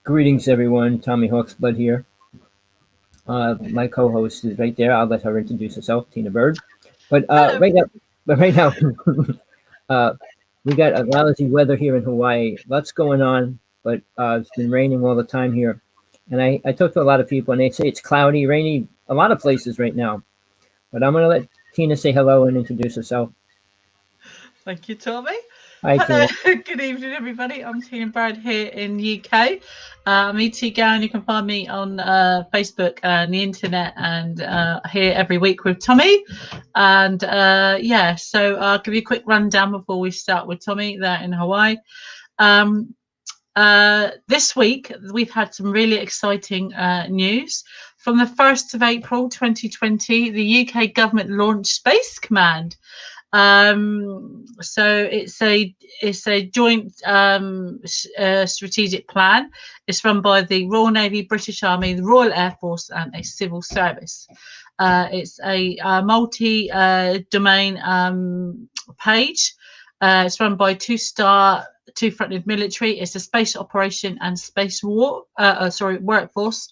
Greetings, everyone. Tommy Hawksblood here. My co-host is right there. I'll let her introduce herself, Tina Bird. But Hello. right now, uh, we got a lousy weather here in Hawaii. Lots going on, but it's been raining all the time here. And I talk to a lot of people, and they say it's cloudy, rainy, a lot of places right now. But I'm gonna let Tina say hello and introduce herself. Thank you, Tommy. Hi, Hello. Tina. Good evening, everybody. I'm Tina Brad here in UK. I'm E.T. Gowan. You can find me on Facebook and the internet and here every week with Tommy. And so I'll give you a quick rundown before we start with Tommy there in Hawaii. Um, this week, we've had some really exciting news. From the 1st of April 2020, the UK government launched Space Command. So it's a joint strategic plan. It's run by the Royal Navy, British Army, the Royal Air Force, and a civil service. It's a multi-domain page. It's run by two-fronted military. It's a space operation and space workforce.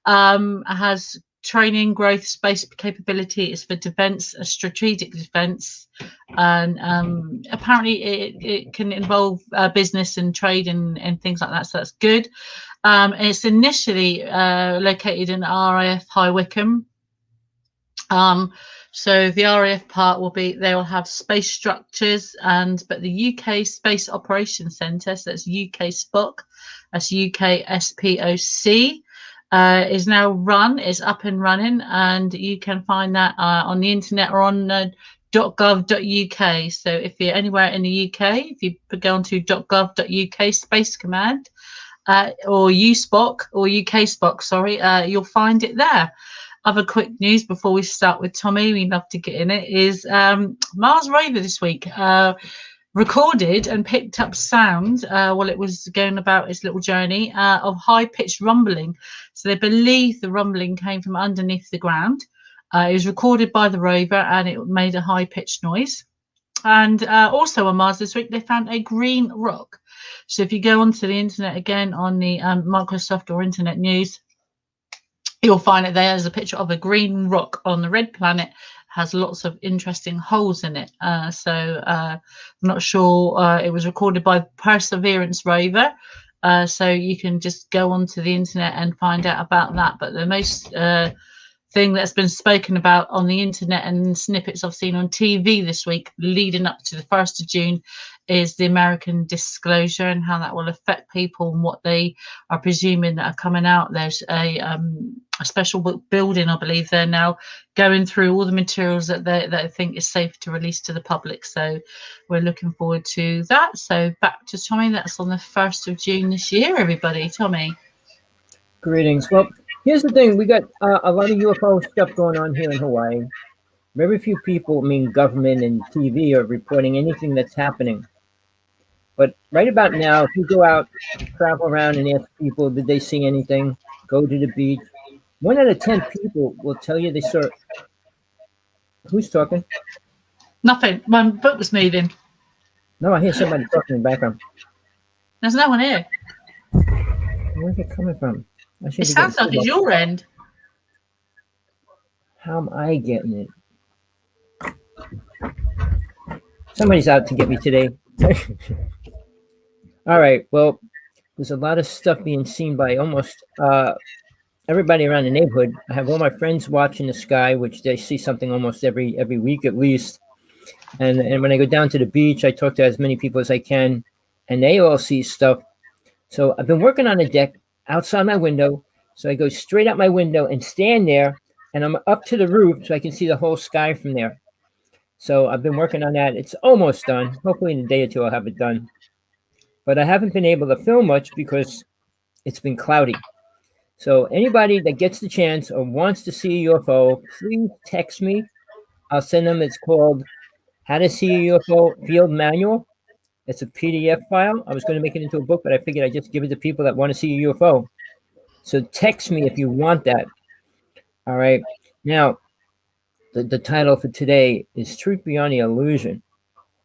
Has training, growth, space capability. Is for defence, strategic defence, and apparently it can involve business and trade and things like that. So that's good. It's initially located in RAF High Wycombe. So the RAF part will be they will have space structures but the UK Space Operations Centre, so that's UK SPOC, that's UK SPOC, is now is up and running, and you can find that on the internet or on .gov.uk. So if you're anywhere in the UK, if you go on to .gov.uk Space Command or USPOC or UK SPOC, sorry, you'll find it there. Other quick news before we start with Tommy, we love to get in it, is Mars rover this week recorded and picked up sound while it was going about its little journey of high-pitched rumbling. So they believe the rumbling came from underneath the ground. It was recorded by the rover and it made a high-pitched noise. And also on Mars this week, they found a green rock. So if you go onto the internet again on the Microsoft or Internet News, you'll find it there. There's a picture of a green rock on the red planet. Has lots of interesting holes in it. I'm not sure. It was recorded by Perseverance rover. So you can just go onto the internet and find out about that. But the most thing that's been spoken about on the internet and snippets I've seen on TV this week leading up to the 1st of June is the American disclosure and how that will affect people and what they are presuming that are coming out. There's a special building, I believe they're now going through all the materials that they think is safe to release to the public. So we're looking forward to that. So back to Tommy. That's on the 1st of June this year, everybody. Tommy. Greetings. Well, here's the thing. We got a lot of UFO stuff going on here in Hawaii. Very few people, government and TV, are reporting anything that's happening. But right about now, if you go out, travel around and ask people, did they see anything? Go to the beach. 1 out of 10 people will tell you they saw. Who's talking? Nothing. My book was moving. No, I hear somebody talking in the background. There's no one here. Where's it coming from? It sounds like it's your end. How am I getting it? Somebody's out to get me today. All right. Well, there's a lot of stuff being seen by almost everybody around the neighborhood. I have all my friends watching the sky, which they see something almost every week at least. And when I go down to the beach, I talk to as many people as I can, and they all see stuff. So I've been working on a deck outside my window. So I go straight out my window and stand there, and I'm up to the roof so I can see the whole sky from there. So I've been working on that. It's almost done. Hopefully in a day or two I'll have it done. But I haven't been able to film much because it's been cloudy. So anybody that gets the chance or wants to see a UFO, please text me. I'll send them. It's called How to See a UFO Field Manual. It's a PDF file. I was going to make it into a book, but I figured I'd just give it to people that want to see a UFO. So text me if you want that. All right. Now, the title for today is Truth Beyond the Illusion.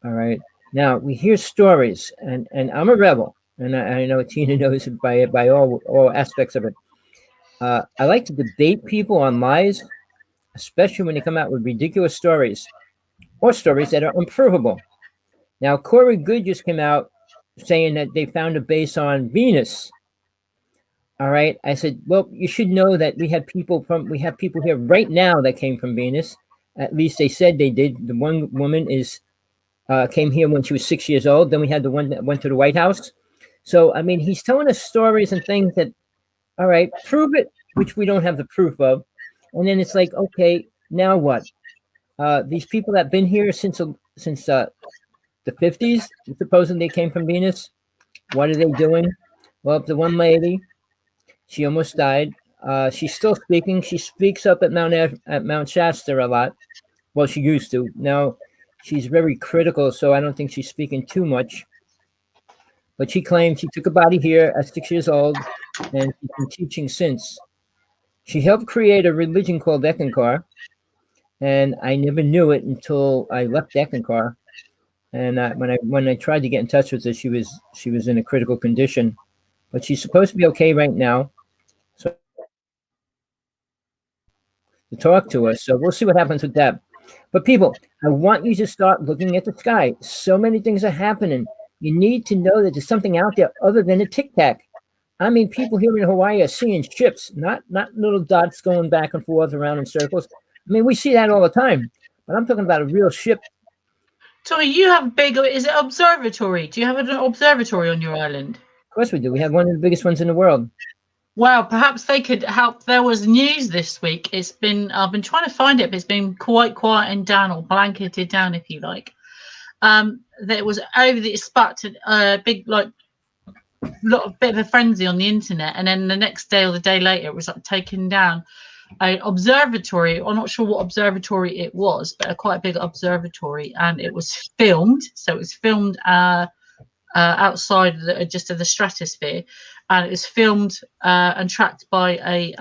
All right. Now, we hear stories, and I'm a rebel. and I know Tina knows it by all aspects of it. I like to debate people on lies, especially when they come out with ridiculous stories or stories that are unprovable. Now, Corey Good just came out saying that they found a base on Venus. All right. I said, well, you should know that we have people here right now that came from Venus. At least they said they did. The one woman came here when she was 6 years old. Then we had the one that went to the White House. So I mean, he's telling us stories and things that, all right, prove it, which we don't have the proof of. And then it's like, okay, now what? These people that have been here since the 50s, supposedly came from Venus. What are they doing? Well, the one lady, she almost died. She's still speaking. She speaks up at Mount Shasta a lot. Well, she used to. Now she's very critical, so I don't think she's speaking too much. But she claims she took a body here at 6 years old, and she's been teaching since. She helped create a religion called Ekankar, and I never knew it until I left Ekankar. And when I tried to get in touch with her, she was in a critical condition, but she's supposed to be okay right now. So to talk to us, so we'll see what happens with that. But people, I want you to start looking at the sky. So many things are happening. You need to know that there's something out there other than a tic tac. I mean, people here in Hawaii are seeing ships, not little dots going back and forth around in circles. I mean, we see that all the time, but I'm talking about a real ship. Tommy, you have big. Is it observatory? Do you have an observatory on your island? Of course we do. We have one of the biggest ones in the world. Well, perhaps they could help. There was news this week. I've been trying to find it, but it's been quite quiet and down, or blanketed down, if you like. There was over the sparked a big bit of a frenzy on the internet, and then the next day or the day later, it was taken down. An observatory. I'm not sure what observatory it was, but quite a big observatory, and it was filmed. So it was filmed outside just of the stratosphere, and it was filmed and tracked by a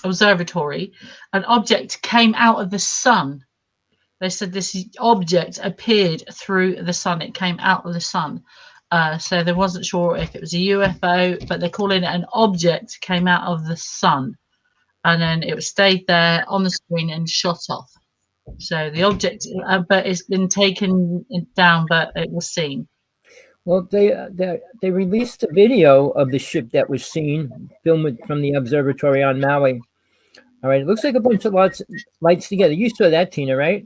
observatory. An object came out of the sun. They said this object appeared through the sun. It came out of the sun. So they wasn't sure if it was a UFO, but they're calling it an object came out of the sun. And then it stayed there on the screen and shot off. So the object, but it's been taken down, but it was seen. Well, they released a video of the ship that was seen, filmed from the observatory on Maui. All right, it looks like a bunch of lights together. You saw that, Tina, right?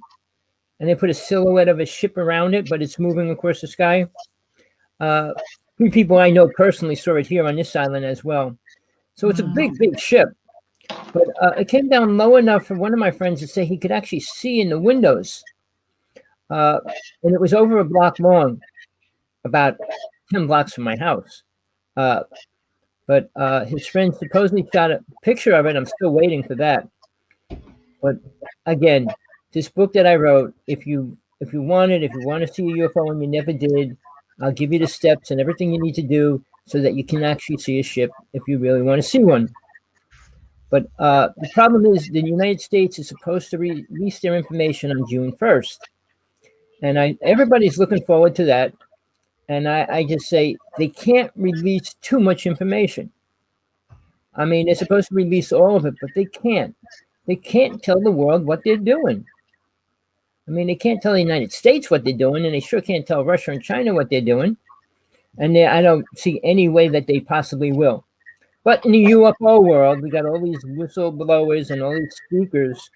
And they put a silhouette of a ship around it, but it's moving across the sky. 3 people I know personally saw it here on this island as well. So it's a big, big ship. But it came down low enough for one of my friends to say he could actually see in the windows. And it was over a block long, about 10 blocks from my house. But his friend supposedly shot a picture of it. I'm still waiting for that. But again, this book that I wrote, if you want to see a UFO and you never did, I'll give you the steps and everything you need to do so that you can actually see a ship if you really want to see one. But the problem is the United States is supposed to release their information on June 1st. And everybody's looking forward to that. And I just say they can't release too much information. I mean, they're supposed to release all of it, but they can't. They can't tell the world what they're doing. I mean, they can't tell the United States what they're doing, and they sure can't tell Russia and China what they're doing. And I don't see any way that they possibly will. But in the UFO world, we got all these whistleblowers and all these speakers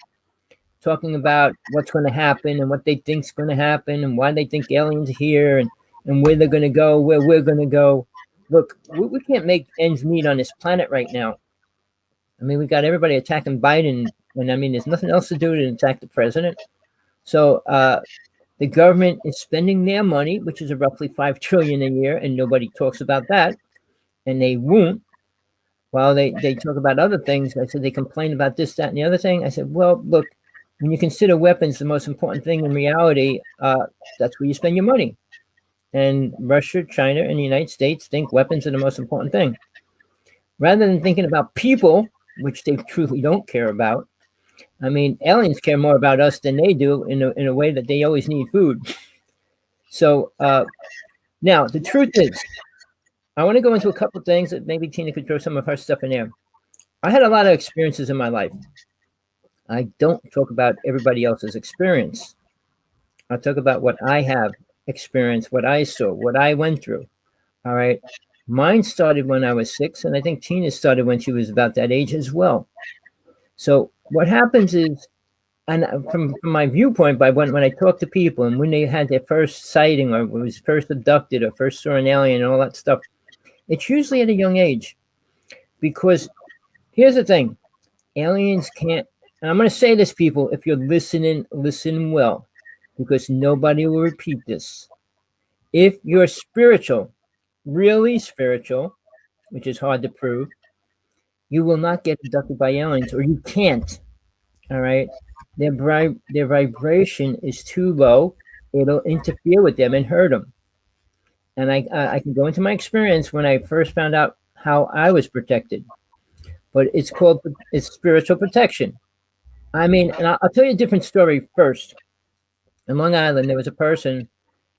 talking about what's going to happen and what they think's going to happen and why they think aliens are here and where they're going to go, where we're going to go. Look, we can't make ends meet on this planet right now. I mean, we got everybody attacking Biden, and I mean, there's nothing else to do than attack the president. So the government is spending their money, which is roughly $5 trillion a year, and nobody talks about that, and they won't. While they talk about other things, I said they complain about this, that, and the other thing. I said, well, look, when you consider weapons the most important thing in reality, that's where you spend your money. And Russia, China, and the United States think weapons are the most important thing. Rather than thinking about people, which they truly don't care about, I mean, aliens care more about us than they do in a way that they always need food. So Now, the truth is, I want to go into a couple of things that maybe Tina could throw some of her stuff in there. I had a lot of experiences in my life. I don't talk about everybody else's experience. I'll talk about what I have experienced, what I saw, what I went through. All right. Mine started when I was 6, and I think Tina started when she was about that age as well. So what happens is, and from my viewpoint, by when I talk to people and when they had their first sighting or was first abducted or first saw an alien and all that stuff, it's usually at a young age. Because here's the thing, aliens can't, and I'm going to say this, people, if you're listening, listen well, because nobody will repeat this. If you're spiritual, really spiritual, which is hard to prove, you will not get abducted by aliens, or you can't. All right, their vibration is too low. It'll interfere with them and hurt them. And I can go into my experience when I first found out how I was protected, but it's spiritual protection. I mean, and I'll tell you a different story first. In Long Island, there was a person.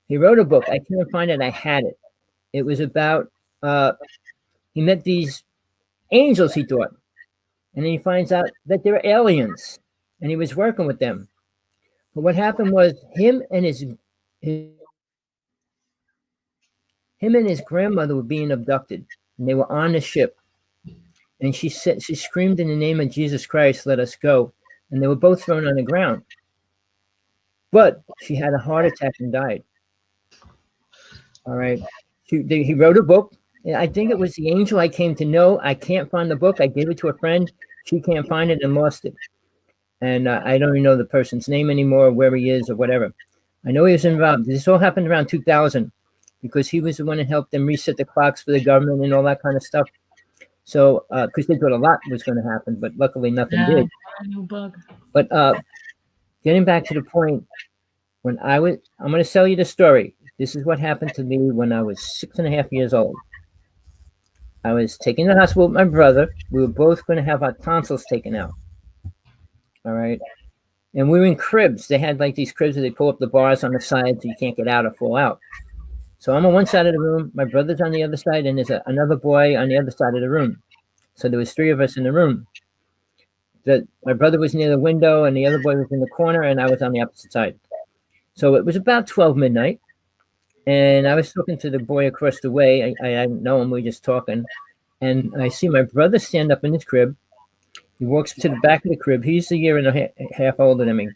He wrote a book. I couldn't find it. I had it. It was about he met these angels, he thought, and then he finds out that they're aliens, and he was working with them. But what happened was him and his grandmother were being abducted, and they were on the ship. And she screamed in the name of Jesus Christ, "Let us go!" And they were both thrown on the ground. But she had a heart attack and died. All right. He wrote a book. I think it was The Angel I Came to Know. I can't find the book. I gave it to a friend. She can't find it and lost it. And I don't even know the person's name anymore, or where he is, or whatever. I know he was involved. This all happened around 2000 because he was the one that helped them reset the clocks for the government and all that kind of stuff. So, because they thought a lot was going to happen, but luckily nothing did. But getting back to the point, I'm going to tell you the story. This is what happened to me when I was 6.5 years old. I was taken to the hospital with my brother. We were both going to have our tonsils taken out. All right. And we were in cribs. They had like these cribs where they pull up the bars on the side so you can't get out or fall out. So I'm on one side of the room, my brother's on the other side, and there's another boy on the other side of the room. So there was 3 of us in the room. My brother was near the window, and the other boy was in the corner, and I was on the opposite side. So it was about 12 midnight, and I was talking to the boy across the way. I didn't know him, we were just talking. And I see my brother stand up in his crib. He walks to the back of the crib. He's a year and a half older than me.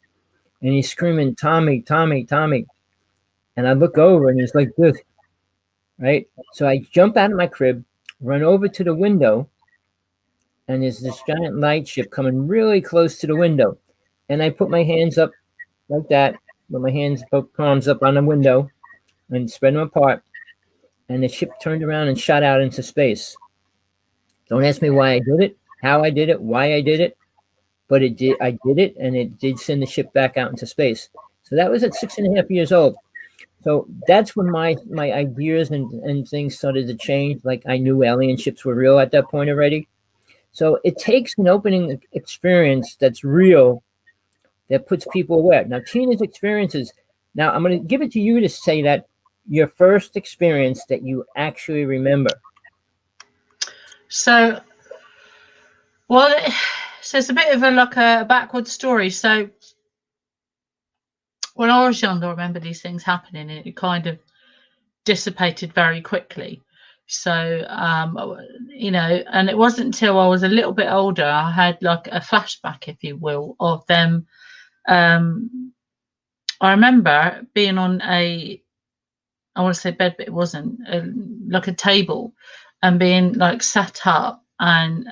And he's screaming, "Tommy, Tommy, Tommy." And I look over and he's like this, right? So I jump out of my crib, run over to the window, and there's this giant light ship coming really close to the window. And I put my hands up like that, with my hands, both palms up on the window and spread them apart. And the ship turned around and shot out into space. Don't ask me why I did it, how I did it, why I did it, but it did. I did it, and it did send the ship back out into space. So that was at 6.5 years old. So that's when my ideas and things started to change. Like I knew alien ships were real at that point already. So it takes an opening experience that's real that puts people aware. Now, Tina's experiences, now I'm going to give it to you to say that your first experience that you actually remember. So, well, so it's a bit of a backward story. So when I was younger, I remember these things happening, and it kind of dissipated very quickly. So, and it wasn't until I was a little bit older, I had like a flashback, if you will, of them. I remember being on I want to say bed, but it wasn't, like a table, and being like sat up, and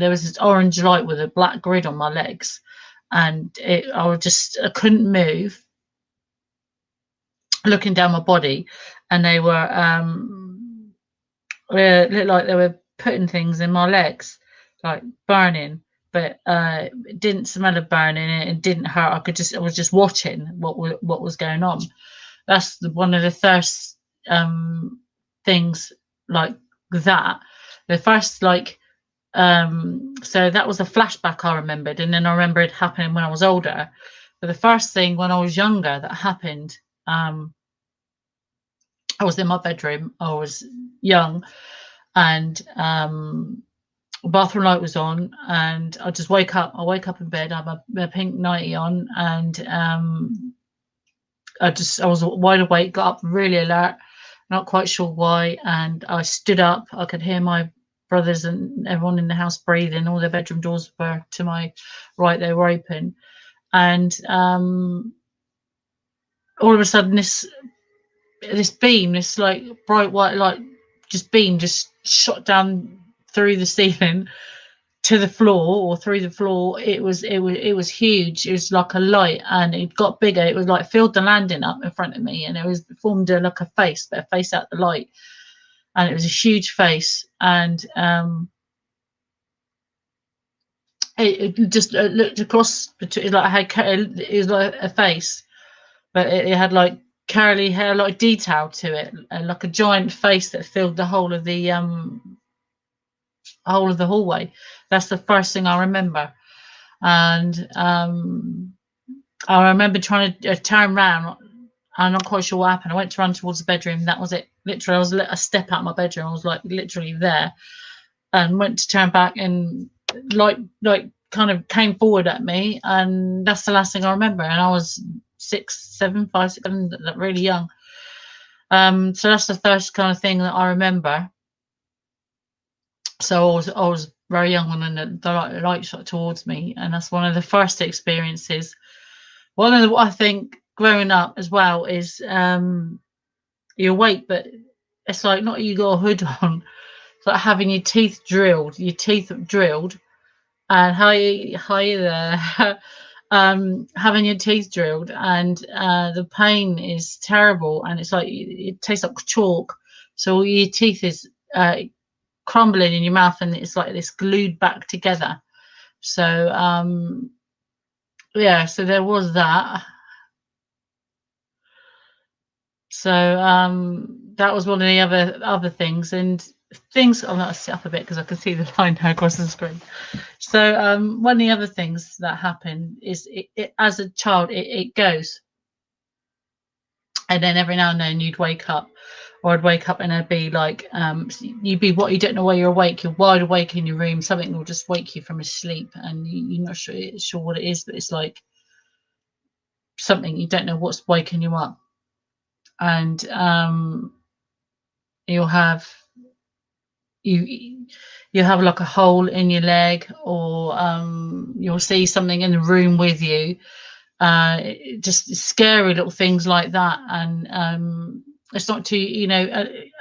there was this orange light with a black grid on my legs, and I couldn't move, looking down my body, and they were looked like they were putting things in my legs, like burning, but it didn't smell of burning, and it didn't hurt. I was just watching what was going on. That's one of the first things like that. The first so that was a flashback I remembered, and then I remember it happening when I was older. But the first thing when I was younger that happened, I I was in my bedroom. I was young, and bathroom light was on, and I just wake up. I wake up in bed. I have my pink nightie on, and I was wide awake. Got up really alert, not quite sure why, and I stood up. I could hear my brothers and everyone in the house breathing. All their bedroom doors were to my right; they were open, and all of a sudden this beam, this like bright white light, just shot down through the ceiling to the floor, or through the floor. It was huge. It was like a light, and it got bigger. It was like filled the landing up in front of me, and it was formed like a face, but a face out the light, and it was a huge face, and it just looked across between, like it was like a face, but it had like curly hair, like detail to it, like a giant face that filled the whole of the hallway. That's the first thing I remember. And I remember trying to turn around. I'm not quite sure what happened. I went to run towards the bedroom. That was it. Literally, I was a step out of my bedroom. I was like literally there, and went to turn back, and like kind of came forward at me, and that's the last thing I remember. And I was 6, 7, 5, 6, 7, really young. So that's the first kind of thing that I remember. So I was very young when the light shot towards me, and that's one of the first experiences. One of the, I think, growing up as well is you're awake, but it's like not you got a hood on. It's like having your teeth drilled, and hi there, having your teeth drilled, and the pain is terrible, and it's like it tastes like chalk. So your teeth is crumbling in your mouth, and it's like this glued back together. So yeah, so there was that. So that was one of the other things, and things. I'm going to sit up a bit because I can see the line now across the screen. So one of the other things that happened is it as a child it goes, and then every now and then you'd wake up, or I'd wake up and I'd be like, you'd be what you don't know why you're awake. You're wide awake in your room. Something will just wake you from a sleep, and you're not sure what it is, but it's like something you don't know what's waking you up, and you'll have you have like a hole in your leg, or you'll see something in the room with you, just scary little things like that. And it's not too,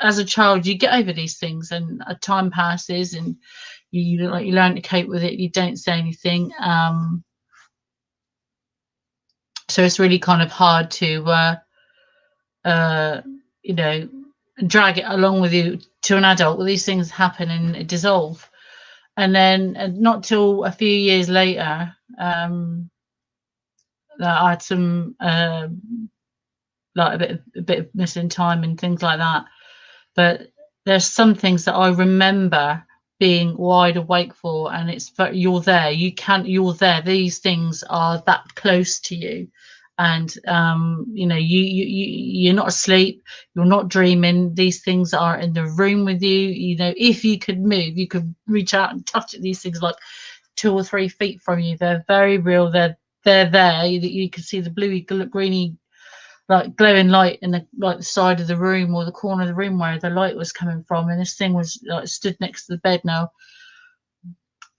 as a child you get over these things, and time passes, and you learn to cope with it. You don't say anything, so it's really kind of hard to drag it along with you to an adult. Well, these things happen and dissolve, and then not till a few years later that I had some like a bit of missing time and things like that. But there's some things that I remember being wide awake for, and it's you're there. You're there. These things are that close to you, and you're not asleep. You're not dreaming. These things are in the room with you. If you could move, you could reach out and touch it. These things like 2 or 3 feet from you. They're very real. They're there. You can see the bluey, greeny, like glowing light in the side of the room, or the corner of the room where the light was coming from, and this thing was like stood next to the bed. Now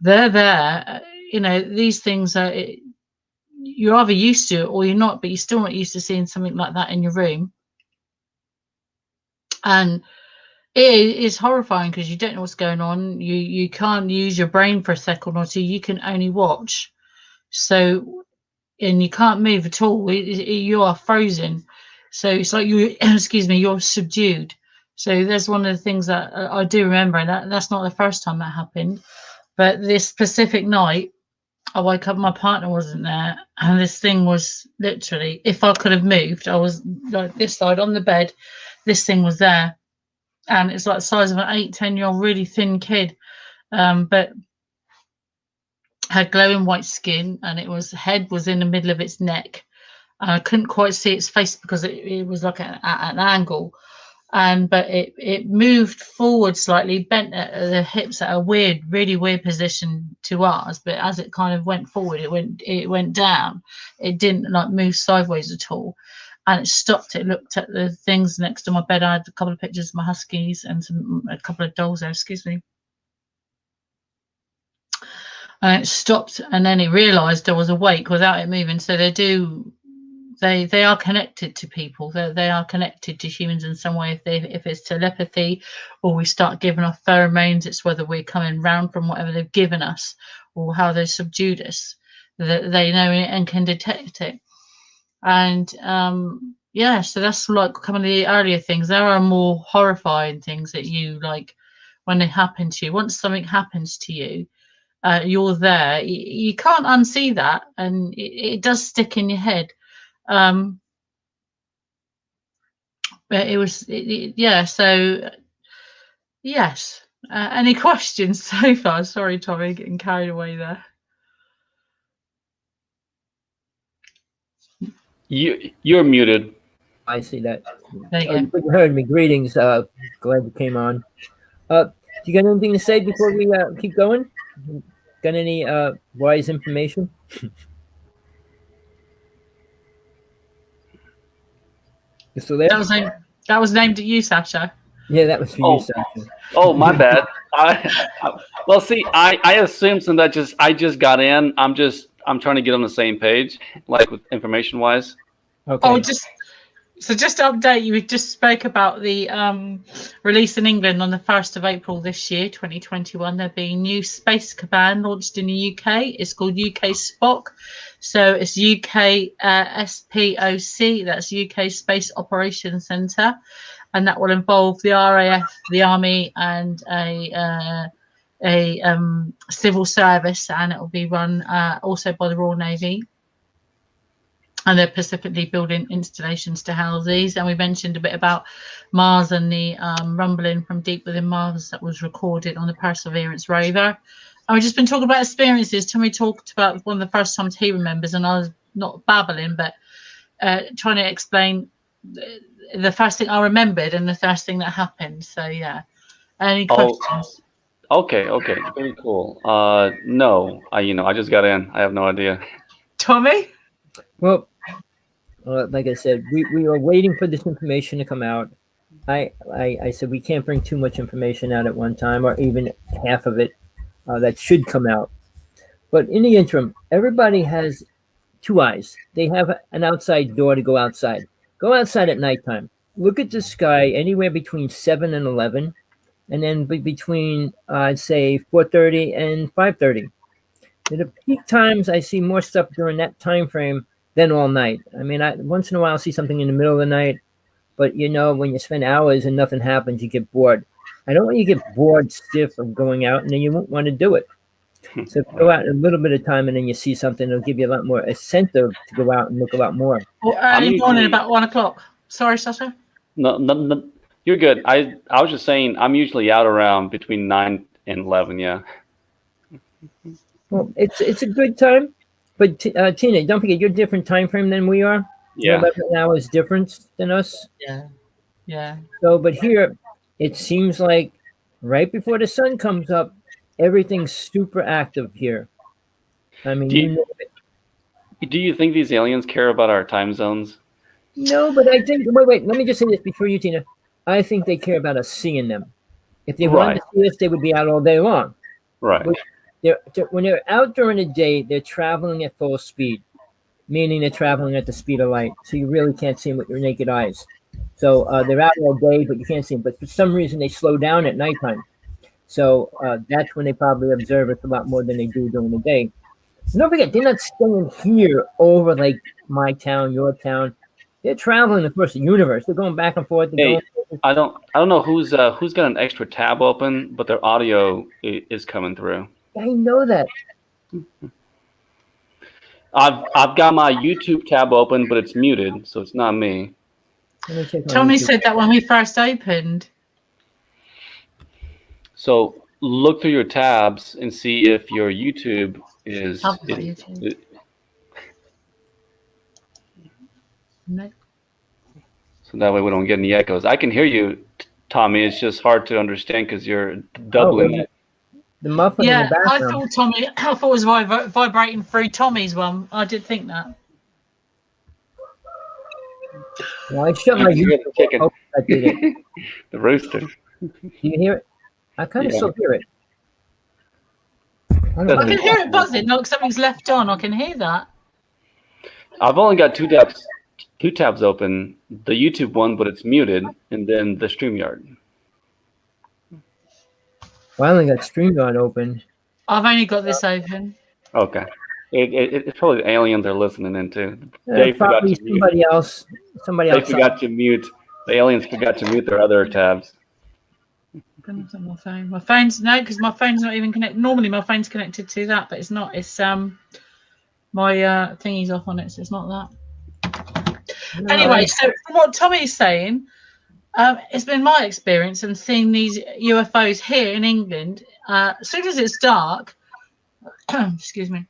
they're there. These things are, you're either used to it or you're not, but you're still not used to seeing something like that in your room, and it is horrifying because you don't know what's going on. You can't use your brain for a second or two. You can only watch. So, and you can't move at all. You are frozen. So it's like you're subdued. So there's one of the things that I do remember, and that's not the first time that happened. But this specific night, I woke up, my partner wasn't there, and this thing was literally, if I could have moved, I was like this side on the bed, this thing was there. And it's like the size of an 8-10-year-old really thin kid, but had glowing white skin, and head was in the middle of its neck. I couldn't quite see its face because it was like at an angle, but it moved forward slightly, bent at the hips at a really weird position to ours. But as it kind of went forward, it went down. It didn't like move sideways at all, and it stopped. It looked at the things next to my bed. I had a couple of pictures of my huskies and a couple of dolls there. Excuse me. And it stopped, and then it realised I was awake without it moving. So they are connected to people. They are connected to humans in some way. If it's telepathy, or we start giving off pheromones, it's whether we're coming round from whatever they've given us or how they subdued us. That they know it and can detect it. And yeah, so that's like some of the earlier things. There are more horrifying things that you like when they happen to you. Once something happens to you, you're there. You can't unsee that, and it does stick in your head. But it was, yeah. So yes. Any questions so far? Sorry, Tommy, getting carried away there. You're muted. I see that. There you go. You heard me. Greetings. Glad you came on. Do you got anything to say before we keep going? Got any wise information? You still there? That was named at you, Sasha. Yeah, that was for you, Sasha. Oh, my bad. Well, see, I assume since I just got in, I'm trying to get on the same page, like with information wise. Okay. Oh, just to update you, we just spoke about the release in England on the 1st of April this year, 2021. There'll be a new space command launched in the UK. It's called UK Spock. So it's UK SPOC, that's UK Space Operations Centre. And that will involve the RAF, the Army, and a civil service. And it will be run also by the Royal Navy. And they're specifically building installations to house these. And we mentioned a bit about Mars and the rumbling from deep within Mars that was recorded on the Perseverance rover. And we've just been talking about experiences. Tommy talked about one of the first times he remembers, and I was not babbling, but trying to explain the first thing I remembered and the first thing that happened. So, yeah. Any questions? Okay, very cool. No, I just got in. I have no idea. Tommy? Well, like I said, we are waiting for this information to come out. I said we can't bring too much information out at one time, or even half of it that should come out. But in the interim, everybody has two eyes. They have an outside door to go outside. Go outside at nighttime. Look at the sky anywhere between 7 and 11, and then between I'd say 4:30 and 5:30. At the peak times, I see more stuff during that time frame than all night. I mean, once in a while I see something in the middle of the night, but when you spend hours and nothing happens, you get bored. I don't want you to get bored stiff of going out, and then you won't want to do it. So go out a little bit of time, and then you see something. It'll give you a lot more incentive to go out and look a lot more. Well, early morning, about 1 o'clock. Sorry, Sasha. No, you're good. I was just saying I'm usually out around between 9 and 11. Yeah. Well, it's a good time, but Tina, don't forget you're a different time frame than we are. Yeah. 11 hours difference than us. Yeah. So, but here, it seems like right before the sun comes up, everything's super active here. I mean, do you think these aliens care about our time zones? No, but I think. Wait. Let me just say this before you, Tina. I think they care about us seeing them. If they wanted to see us, they would be out all day long. Right. When they're out during the day, they're traveling at full speed, meaning they're traveling at the speed of light. So you really can't see them with your naked eyes. So they're out all day, but you can't see them. But for some reason, they slow down at nighttime. So that's when they probably observe us a lot more than they do during the day. And don't forget, they're not staying here over like my town, your town. They're traveling across the universe. They're going back and forth. I don't know who's got an extra tab open, but their audio is coming through. I know that. I've got my YouTube tab open, but it's muted, so it's not me. Tommy said that when we first opened. So look through your tabs and see if your YouTube is. No. so that way we don't get any echoes. I can hear you, Tommy. It's just hard to understand because you're doubling it. The muffin in the Yeah, I background. thought it was vibrating through Tommy's one. I did think that. Well, I shut my I can hear the YouTube chicken. off. I did it. The rooster. Do you hear it? I kind of Yeah. still hear it. I don't I know. can hear it buzzing, like something's left on. I can hear that. I've only got two tabs open. The YouTube one, but it's muted, and then the StreamYard. Well, I only got StreamYard open. I've only got this open. Okay. It's probably the aliens are listening in too. They forgot Probably to mute. somebody else. Somebody They else. forgot to mute. The aliens forgot to mute their other tabs. Goodness, on my phone. My phone's no, because my phone's not even connected. Normally, my phone's connected to that, but it's not. It's my thingy's off on it, so it's not that. No, Anyway, so from what Tommy's saying, it's been my experience and seeing these UFOs here in England. As soon as it's dark, excuse me,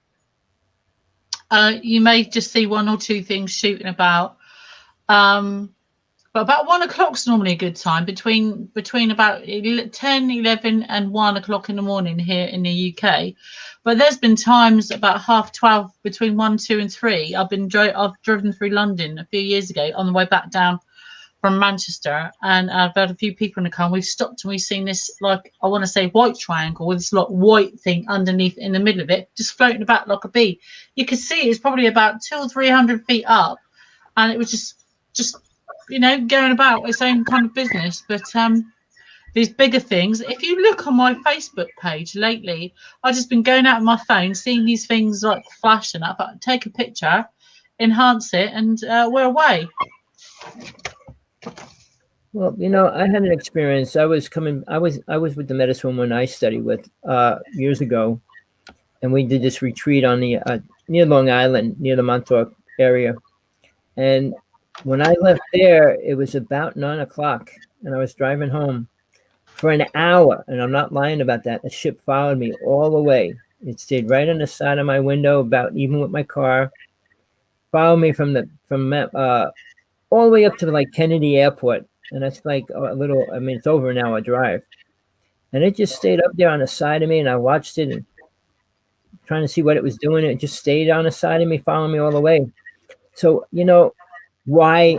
you may just see one or two things shooting about. But about 1 o'clock's normally a good time, between about 10, 11 and 1 o'clock in the morning here in the UK. But there's been times about 12:30, between 1, 2 and 3. I've driven through London a few years ago on the way back down from Manchester, and I've had a few people in the car, and we've stopped and we've seen this, like, I want to say white triangle with this like white thing underneath in the middle of it, just floating about like a bee. You could see it's probably about 200 or 300 feet up, and it was just going about its own kind of business. But these bigger things, if you look on my Facebook page lately, I've just been going out on my phone, seeing these things like flashing up. I take a picture, enhance it, and we're away. Well, I had an experience. I was with the medicine woman I studied with years ago, and we did this retreat on the near Long Island, near the Montauk area. And when I left there, it was about 9 o'clock, and I was driving home for an hour. And I'm not lying about that. The ship followed me all the way. It stayed right on the side of my window, about even with my car. Followed me from all the way up to like Kennedy Airport, and that's like a little. I mean, it's over an hour drive, and it just stayed up there on the side of me, and I watched it and trying to see what it was doing. It just stayed on the side of me, following me all the way. So why?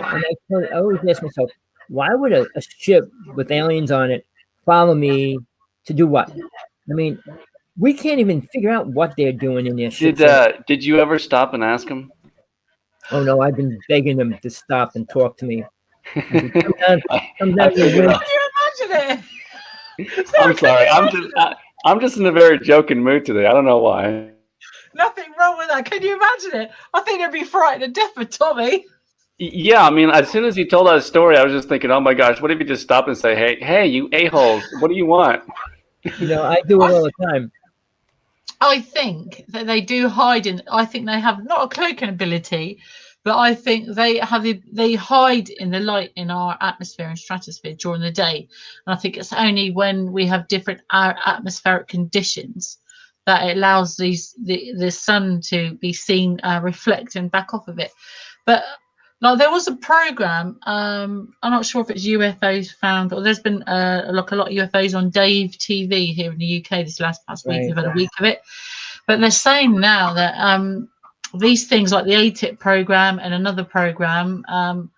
And I always ask myself, why would a ship with aliens on it follow me to do what? I mean, we can't even figure out what they're doing in their ships. Did you ever stop and ask them? Oh no, I've been begging them to stop and talk to me. Come down I your figured window. out. Can you imagine it? I'm sorry. I'm just in a very joking mood today. I don't know why. Nothing wrong with that. Can you imagine it? I think I'd be frightened to death of Tommy. Yeah, I mean, as soon as he told that story, I was just thinking, oh my gosh, what if you just stop and say, hey, you a-holes, what do you want? I do it all the time. I think that they do hide in. I think they have not a cloaking ability, but I think they hide in the light in our atmosphere and stratosphere during the day. And I think it's only when we have different atmospheric conditions that it allows the sun to be seen reflecting back off of it. But like there was a program, I'm not sure if it's UFOs found, or there's been like a lot of UFOs on Dave TV here in the UK this past week. Right. We've had a week of it, but they're saying now that these things like the ATIP program and another program, and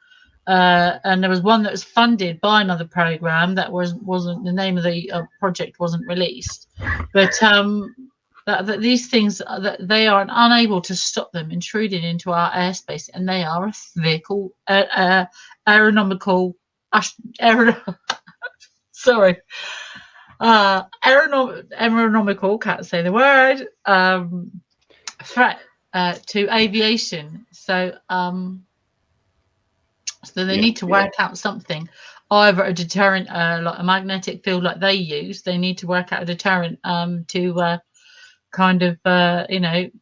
there was one that was funded by another program that wasn't the name of the project wasn't released, but that these things that they are unable to stop them intruding into our airspace, and they are a vehicle aeronomical aeronomical, can't say the word, threat to aviation. So they need to work out something, either a deterrent, like a magnetic field like they use. They need to work out a deterrent to kind of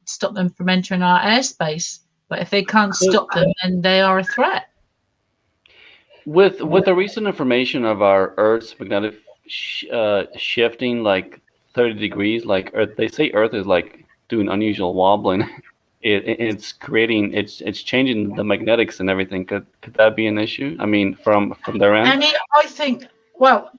stop them from entering our airspace. But if they can't stop them, then they are a threat. With the recent information of our Earth's magnetic shifting like 30 degrees, like Earth, they say Earth is like doing unusual wobbling. it's creating, it's changing the magnetics and everything. Could that be an issue? I mean, from their end? I mean, I think, well,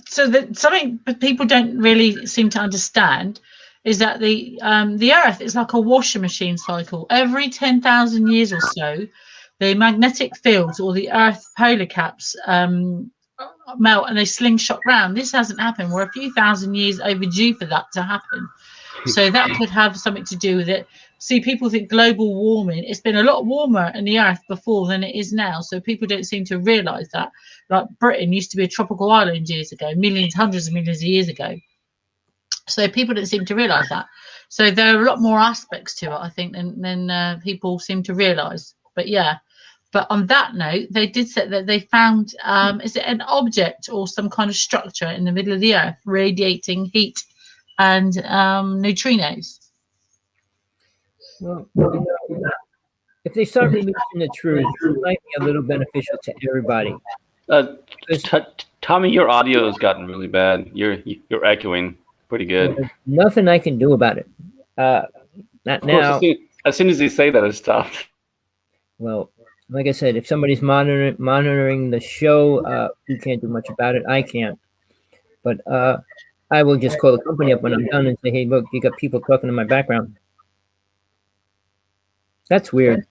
so that something that people don't really seem to understand is that the Earth is like a washing machine cycle. Every 10,000 years or so, the magnetic fields or the Earth polar caps melt and they slingshot round. This hasn't happened. We're a few thousand years overdue for that to happen. So that could have something to do with it. See, people think global warming. It's been a lot warmer in the Earth before than it is now. So people don't seem to realise that. Like Britain used to be a tropical island years ago, millions, hundreds of millions of years ago. So people don't seem to realise that. So there are a lot more aspects to it, I think, than people seem to realise. But yeah. But on that note, they did say that they found, is it an object or some kind of structure in the middle of the Earth radiating heat and neutrinos? Well, if they start releasing the truth, it might be a little beneficial to everybody. Tommy, your audio has gotten really bad. You're echoing pretty good. There's nothing I can do about it. Not now. As soon as you say that, it stopped. Well, like I said, if somebody's monitoring the show, we can't do much about it. I can't. But I will just call the company up when I'm done and say, hey, look, you got people talking in my background. That's weird.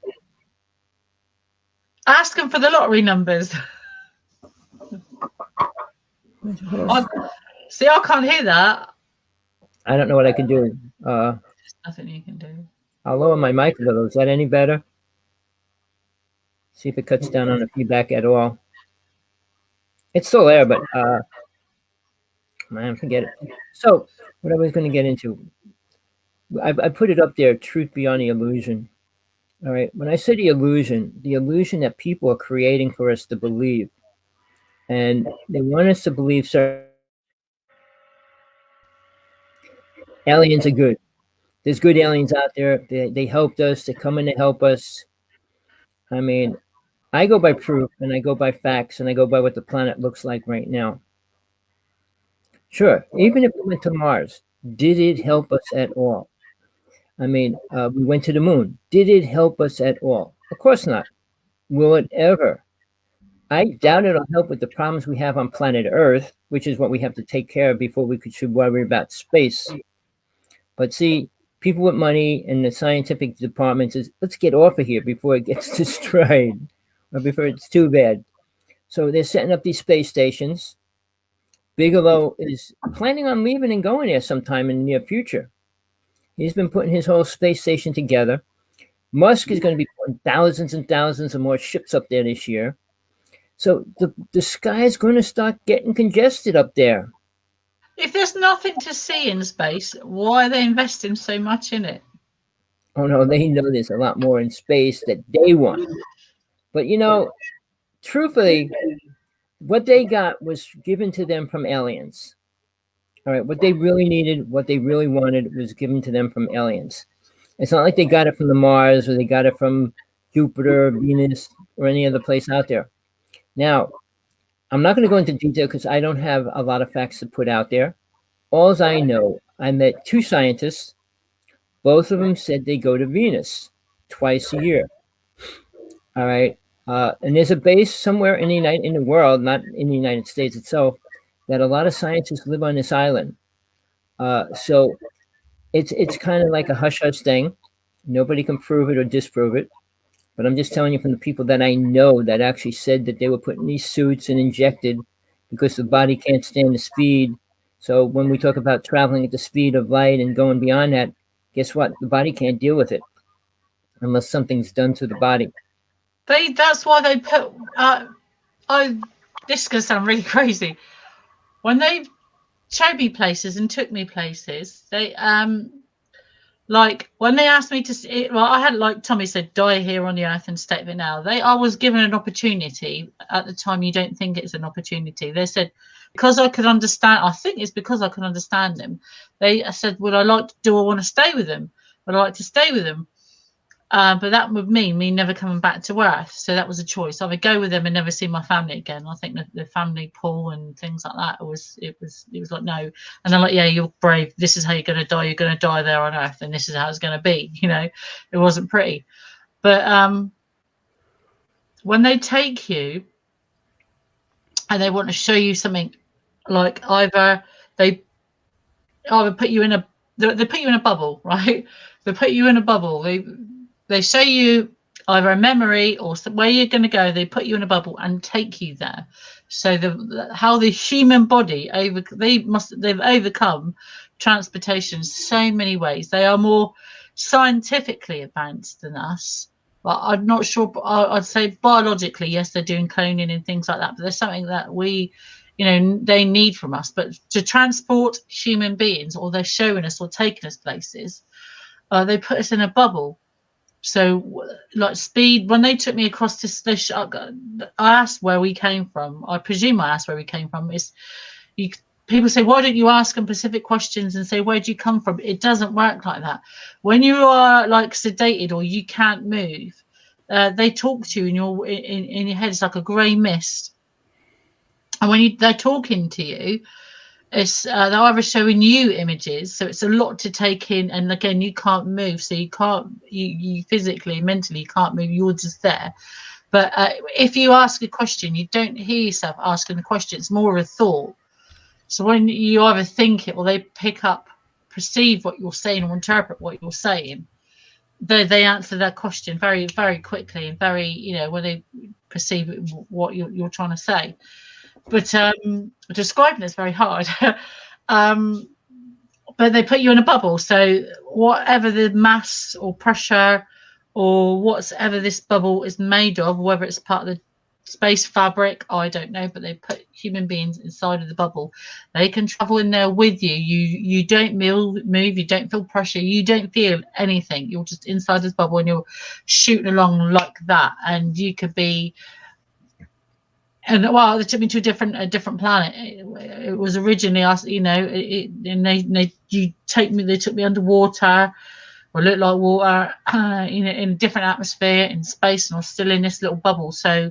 Ask them for the lottery numbers. See, I can't hear that. I don't know what I can do. There's nothing you can do. I'll lower my mic a little. Is that any better? See if it cuts down on the feedback at all. It's still there, but man, forget it. So what I was going to get into, I put it up there, truth beyond the illusion. All right. When I say the illusion that people are creating for us to believe, and they want us to believe certain aliens are good. There's good aliens out there. They helped us. They come in to help us. I mean, I go by proof, and I go by facts, and I go by what the planet looks like right now. Sure, even if we went to Mars, did it help us at all? I mean, we went to the moon. Did it help us at all? Of course not. Will it ever? I doubt it'll help with the problems we have on planet Earth, which is what we have to take care of before we should worry about space. But see, people with money in the scientific department says, let's get off of here before it gets destroyed or before it's too bad. So they're setting up these space stations. Bigelow is planning on leaving and going there sometime in the near future. He's been putting his whole space station together. Musk is going to be putting thousands and thousands of more ships up there this year. So the sky is going to start getting congested up there. If there's nothing to see in space, why are they investing so much in it? Oh, no, they know there's a lot more in space that they want. But, you know, truthfully, what they got was given to them from aliens. All right, what they really needed, what they really wanted was given to them from aliens. It's not like they got it from the Mars or they got it from Jupiter, Venus, or any other place out there. Now, I'm not going to go into detail because I don't have a lot of facts to put out there. All I know, I met two scientists. Both of them said they go to Venus twice a year. All right. And there's a base somewhere in the world, not in the United States itself, that a lot of scientists live on this island. So it's kind of like a hush-hush thing. Nobody can prove it or disprove it. But I'm just telling you from the people that I know that actually said that they were put in these suits and injected because the body can't stand the speed. So when we talk about traveling at the speed of light and going beyond that, guess what? The body can't deal with it unless something's done to the body. That's why they put. This is gonna sound really crazy. When they showed me places and took me places, they like when they asked me to see, well, I had, like Tommy said, die here on the earth and stay there now. I was given an opportunity at the time. You don't think it's an opportunity. They said, because I could understand, I think it's because I could understand them. They said, do I want to stay with them? Would I like to stay with them? But that would mean me never coming back to Earth. So that was a choice. I would go with them and never see my family again. I think the family pool and things like that it was like no. And they're like, yeah, you're brave. This is how you're going to die. You're going to die there on Earth, and this is how it's going to be. You know, it wasn't pretty. But when they take you and they want to show you something, like either they put you in a bubble, right? They put you in a bubble. They show you either a memory or where you're going to go. They put you in a bubble and take you there. So how the human body they've overcome transportation in so many ways. They are more scientifically advanced than us. But I'm not sure. I'd say biologically, yes, they're doing cloning and things like that. But there's something that they need from us. But to transport human beings, or they're showing us or taking us places, they put us in a bubble. So, like speed, when they took me across this, I asked where we came from. I presume I asked where we came from. People say, why don't you ask them specific questions and say, where do you come from? It doesn't work like that. When you are like sedated or you can't move, they talk to you in your head. It's like a grey mist. And when they're talking to you, it's they're either showing you images, so it's a lot to take in, and again you can't move, so you physically, mentally you can't move, you're just there. But if you ask a question, you don't hear yourself asking the question, it's more of a thought. So when you either think it or they perceive what you're saying or interpret what you're saying, they answer that question very, very quickly, and very, when they perceive what you're trying to say. But describing it's very hard. But they put you in a bubble. So whatever the mass or pressure or whatever this bubble is made of, whether it's part of the space fabric, I don't know, but they put human beings inside of the bubble. They can travel in there with you. You don't move, you don't feel pressure, you don't feel anything. You're just inside this bubble and you're shooting along like that. And you could be... And they took me to a different planet. It was originally us, and they took me underwater, or looked like water, in a different atmosphere in space, and I was still in this little bubble. So,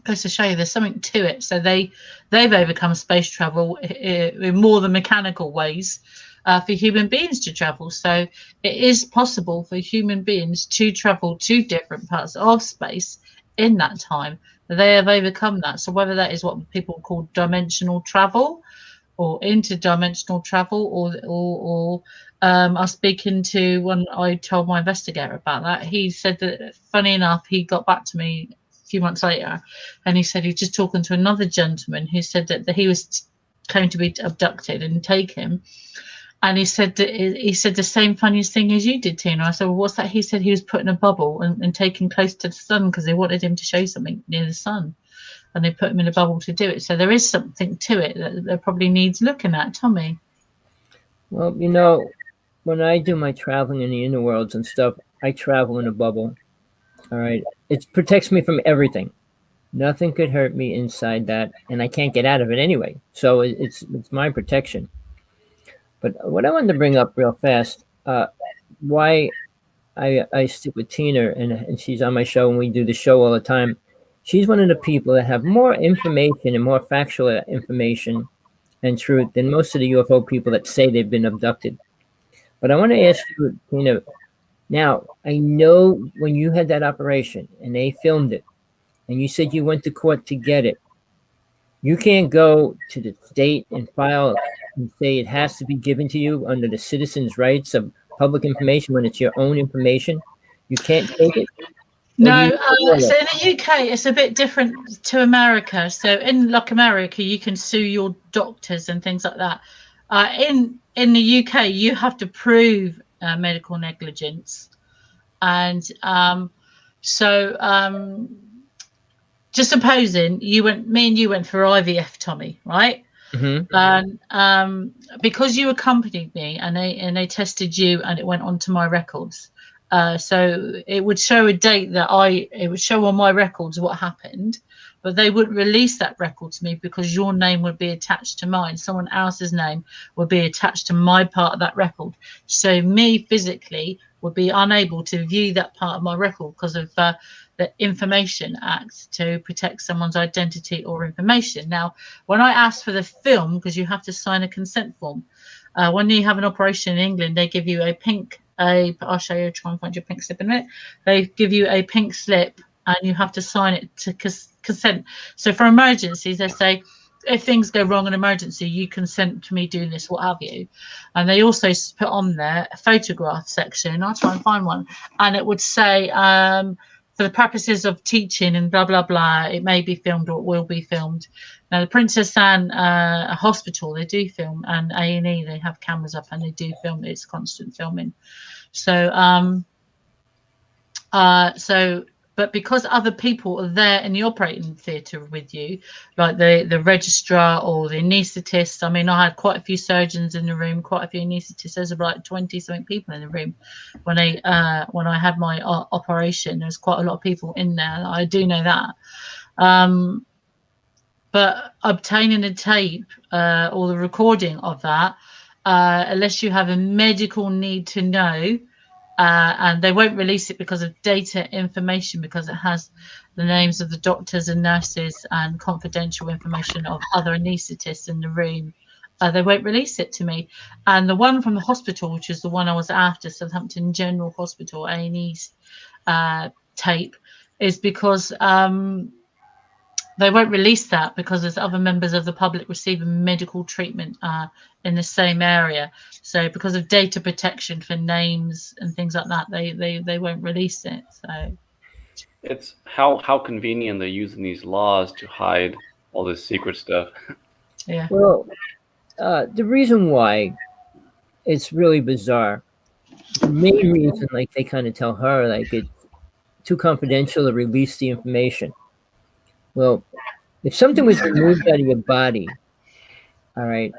goes to show you there's something to it. So they've overcome space travel in more than mechanical ways for human beings to travel. So it is possible for human beings to travel to different parts of space in that time. They have overcome that. So whether that is what people call dimensional travel or interdimensional travel, or I was speaking to when I told my investigator about that, he said that, funny enough, he got back to me a few months later, and he said he was just talking to another gentleman who said that he was going to be abducted and take him. And he said the same funniest thing as you did, Tina. I said, well, what's that? He said he was put in a bubble and taken close to the sun because they wanted him to show something near the sun. And they put him in a bubble to do it. So there is something to it that probably needs looking at. Tommy? Well, when I do my traveling in the inner worlds and stuff, I travel in a bubble. All right. It protects me from everything. Nothing could hurt me inside that, and I can't get out of it anyway. So it's my protection. But what I wanted to bring up real fast, why I stick with Tina, and she's on my show, and we do the show all the time. She's one of the people that have more information and more factual information and truth than most of the UFO people that say they've been abducted. But I want to ask you, Tina, now, I know when you had that operation and they filmed it, and you said you went to court to get it, you can't go to the state and file and say it has to be given to you under the citizens' rights of public information when it's your own information. You can't take it. No, so in the UK, it's a bit different to America. So in America, you can sue your doctors and things like that. In the UK, you have to prove medical negligence, and just supposing me and you went for IVF, Tommy, right? Mm-hmm. And because you accompanied me, and they tested you, and it went onto my records. So it would show a date it would show on my records what happened, but they wouldn't release that record to me because your name would be attached to mine. Someone else's name would be attached to my part of that record. So me physically would be unable to view that part of my record because of the Information Act to protect someone's identity or information. Now, when I asked for the film, because you have to sign a consent form, when you have an operation in England, they give you I'll show you, try and find your pink slip in a minute. They give you a pink slip and you have to sign it to consent. So for emergencies, they say, if things go wrong in emergency, you consent to me doing this, what have you. And they also put on there a photograph section. I'll try and find one. And it would say, for the purposes of teaching and blah, blah, blah, it may be filmed or it will be filmed. Now, the Princess Anne Hospital, they do film, and A&E, they have cameras up and they do film. It's constant filming. So, but because other people are there in the operating theatre with you, like the registrar or the anaesthetist. I mean, I had quite a few surgeons in the room, quite a few anaesthetists. There's about like 20-something people in the room when I had my operation. There's quite a lot of people in there. I do know that. But obtaining a tape or the recording of that, unless you have a medical need to know, and they won't release it because of data information, because it has the names of the doctors and nurses and confidential information of other anaesthetists in the room. They won't release it to me. And the one from the hospital, which is the one I was after, Southampton General Hospital, A&E's tape, is because they won't release that because there's other members of the public receiving medical treatment in the same area. So because of data protection for names and things like that, they won't release it. So it's how convenient they're using these laws to hide all this secret stuff. Yeah. Well, the reason why it's really bizarre, the main reason, like they kind of tell her, like it's too confidential to release the information. Well, if something was removed out of your body, all right,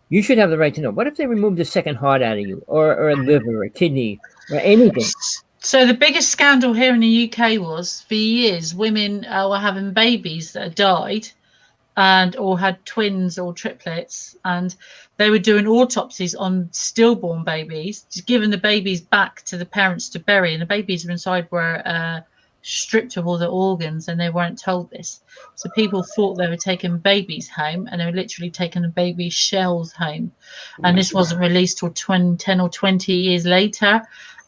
you should have the right to know. What if they removed a second heart out of you, or a liver, or a kidney, or anything? So the biggest scandal here in the UK was, for years, women were having babies that died or had twins or triplets, and they were doing autopsies on stillborn babies, just giving the babies back to the parents to bury, and the babies inside were stripped of all the organs, and they weren't told this. So people thought they were taking babies home, and they were literally taking the baby shells home. And this wasn't released till 10 or 20 years later.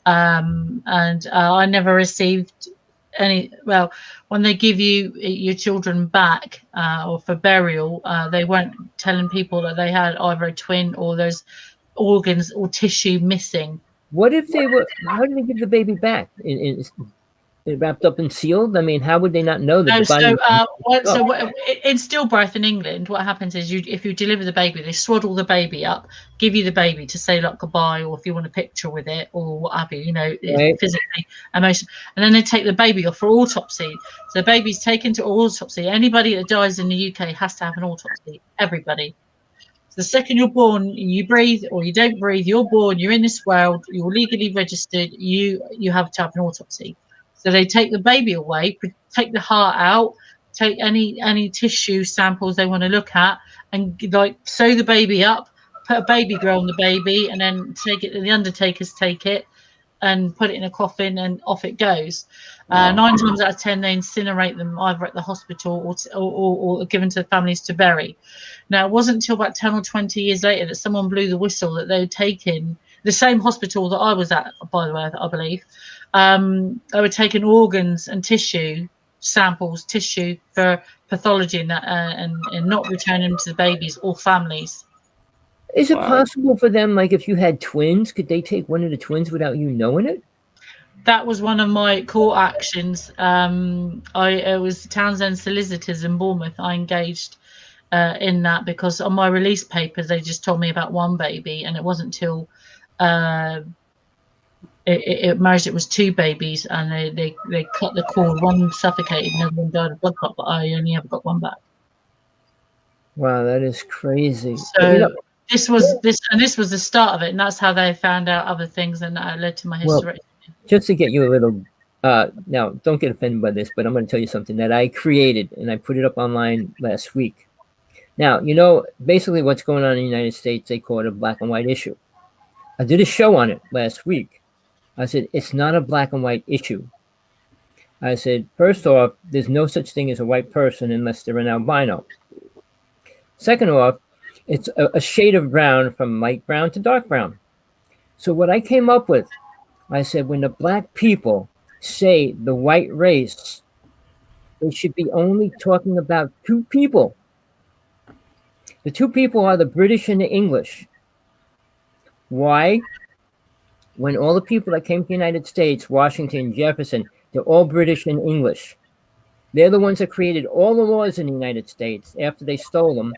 And I never received any. Well, when they give you your children back or for burial, they weren't telling people that they had either a twin or there's organs or tissue missing. What if they were? How did they give the baby back? Wrapped up and sealed? I mean, how would they not know that the body? In stillbirth in England, what happens is if you deliver the baby, they swaddle the baby up, give you the baby to say like goodbye, or if you want a picture with it, or what have you, right. Physically, emotionally, and then they take the baby off for autopsy. So the baby's taken to autopsy. Anybody that dies in the UK has to have an autopsy. Everybody. The second you're born, you breathe or you don't breathe. You're born. You're in this world. You're legally registered. You have to have an autopsy. So they take the baby away, take the heart out, take any tissue samples they want to look at, and like sew the baby up, put a baby girl on the baby, and then take it. The undertakers take it and put it in a coffin, and off it goes. 9 times out of 10, they incinerate them either at the hospital or given to the families to bury. Now, it wasn't until about 10 or 20 years later that someone blew the whistle that they had taken the same hospital that I was at, by the way, I believe. They were taking organs and tissue samples, for pathology and that, and not returning them to the babies or families. Is it possible for them, like if you had twins, could they take one of the twins without you knowing it? That was one of my court actions. It was Townsend Solicitors in Bournemouth. I engaged in that because on my release papers, they just told me about one baby, and it wasn't till it emerged it was 2 babies, and they cut the cord. One suffocated, and the other one died of blood clot, but I only ever got one back. Wow, that is crazy. So this was the start of it, and that's how they found out other things, and that led to my hysterectomy. Just to get you a little Now, don't get offended by this, but I'm going to tell you something that I created and I put it up online last week. Now, basically what's going on in the United States, they call it a black and white issue. I did a show on it last week. I said, it's not a black and white issue. I said, first off, there's no such thing as a white person unless they're an albino. Second off, it's a shade of brown from light brown to dark brown. So what I came up with, I said, when the black people say the white race, they should be only talking about two people. The two people are the British and the English. Why? When all the people that came to the United States, Washington, Jefferson, they're all British and English. They're the ones that created all the laws in the United States after they stole them.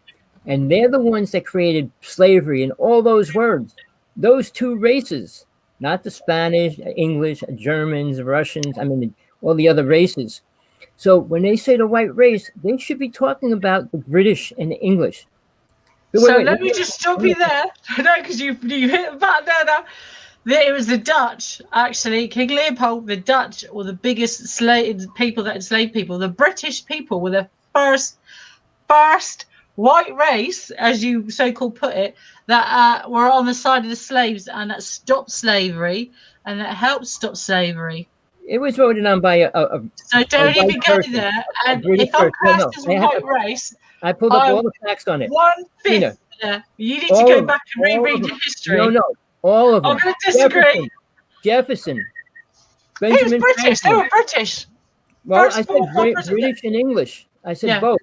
And they're the ones that created slavery and all those words. Those two races, not the Spanish, English, Germans, Russians, all the other races. So when they say the white race, they should be talking about the British and the English. Let me just stop you there. No, because you hit the button there now. It was the Dutch, actually. King Leopold, the Dutch were the biggest people that enslaved people. The British people were the first white race, as you so-called put it, that were on the side of the slaves and that stopped slavery and that helped stop slavery. It was voted on by a so don't even go there. And if I'm classed as a white race, I pulled up all the facts on it. 1/5. You need to go back and reread the history. No, all of them. I'm going to disagree. Jefferson. Benjamin. He was British. They were British. Well, I said British and English. I said both,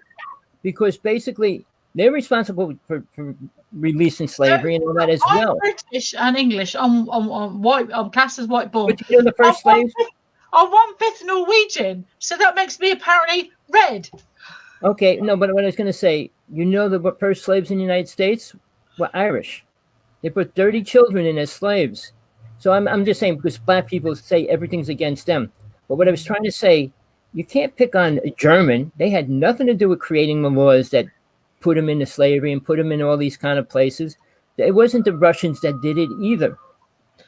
because basically they're responsible for releasing slavery and all that as well. I'm British and English. I'm white. I'm classed as white born. But you're the first slaves. I'm 1/5 Norwegian, so that makes me apparently red. Okay, no, but what I was going to say, the first slaves in the United States were Irish. They put 30 children in as slaves. So I'm just saying, because black people say everything's against them. But what I was trying to say, you can't pick on a German. They had nothing to do with creating the laws that put them into slavery and put them in all these kind of places. It wasn't the Russians that did it either.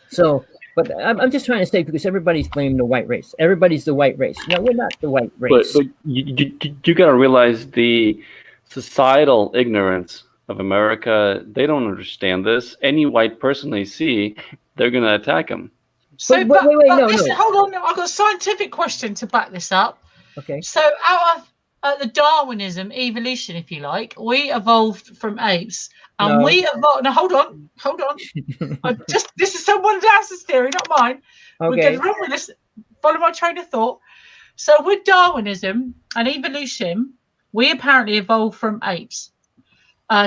So, but I'm just trying to say, because everybody's blaming the white race. Everybody's the white race. No, we're not the white race. But you got to realize the societal ignorance of America. They don't understand this. Any white person they see, they're going to attack them. So, listen, hold on. I've got a scientific question to back this up. Okay. So, out of the Darwinism, evolution, if you like, we evolved from apes. And we evolved. Now, hold on. This is someone else's theory, not mine. Okay. We're getting wrong with this. Follow my train of thought. So, with Darwinism and evolution, we apparently evolved from apes.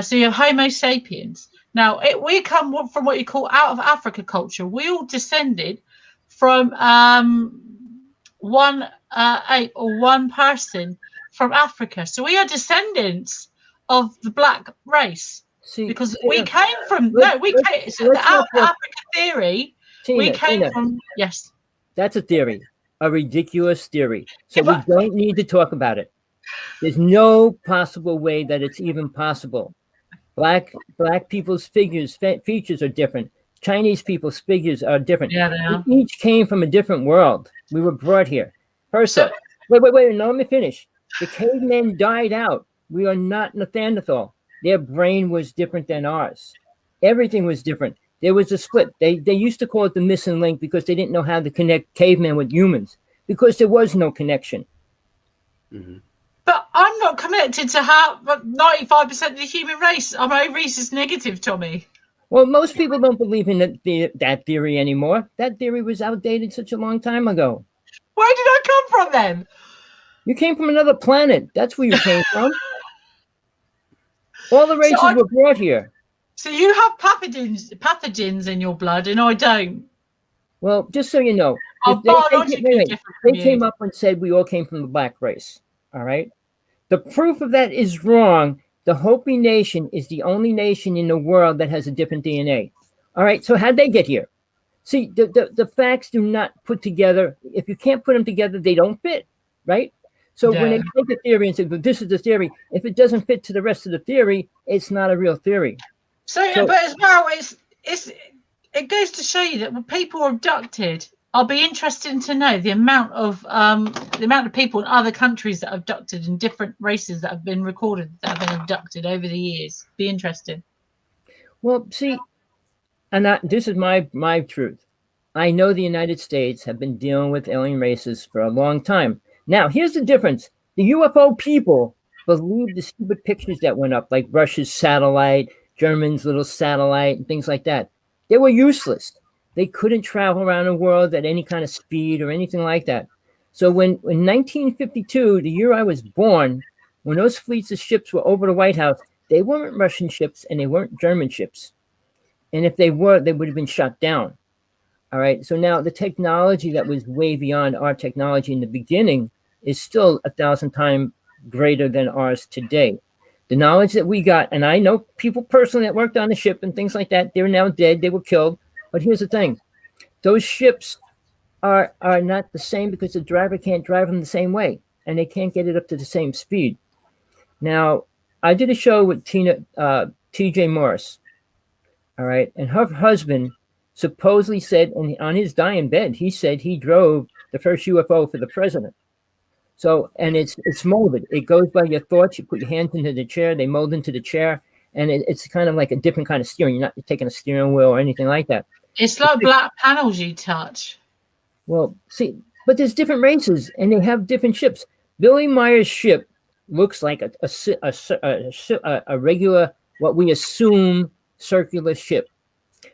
So, you have Homo sapiens. Now, we come from what you call out of Africa culture. We all descended from one ape or one person from Africa. So we are descendants of the black race. Because we came from the out of Africa theory. We came from That's a theory, a ridiculous theory. So we don't need to talk about it. There's no possible way that it's even possible. Black people's features are different. Chinese people's figures are different. Yeah, they are. We each came from a different world. We were brought here. First off, wait. No, let me finish. The cavemen died out. We are not Neanderthal. Their brain was different than ours. Everything was different. There was a split. They used to call it the missing link because they didn't know how to connect cavemen with humans, because there was no connection. Mm-hmm. But I'm not connected to 95% of the human race. My race is negative, Tommy. Well, most people don't believe in that theory anymore. That theory was outdated such a long time ago. Where did I come from then? You came from another planet. That's where you came from. All the races were brought here. So you have pathogens in your blood, and I don't. Well, just so you know, they came up and said we all came from the black race. All right. The proof of that is wrong. The Hopi Nation is the only nation in the world that has a different DNA. All right. So how'd they get here? See, the facts do not put together. If you can't put them together, they don't fit. Right. So when they take a theory and say, well, this is the theory, if it doesn't fit to the rest of the theory, it's not a real theory. So but as well, it goes to show you that when people are abducted I'll be interested to know the amount of people in other countries that are abducted and different races that have been recorded that have been abducted over the years. Be interesting. Well, see, and this is my truth. I know the United States have been dealing with alien races for a long time. Now, here's the difference. The UFO people believe the stupid pictures that went up, like Russia's satellite, Germany's little satellite, and things like that. They were useless. They couldn't travel around the world at any kind of speed or anything like that. So when in 1952, the year I was born, when those fleets of ships were over the White House, they weren't Russian ships and they weren't German ships. And if they were, they would have been shot down. All right. So now the technology that was way beyond our technology in the beginning is still 1,000 times greater than ours today. The knowledge that we got, and I know people personally that worked on the ship and things like that, they're now dead, they were killed. But here's the thing. Those ships are not the same because the driver can't drive them the same way, and they can't get it up to the same speed. Now, I did a show with T.J. Morris, all right, and her husband supposedly said on his dying bed, he said he drove the first UFO for the president. So, and it's molded. It goes by your thoughts. You put your hands into the chair, they mold into the chair, and it's kind of like a different kind of steering. You're not taking a steering wheel or anything like that. It's like black panels you touch. Well, see, but there's different races, and they have different ships. Billy Meyer's ship looks like a regular, what we assume, circular ship.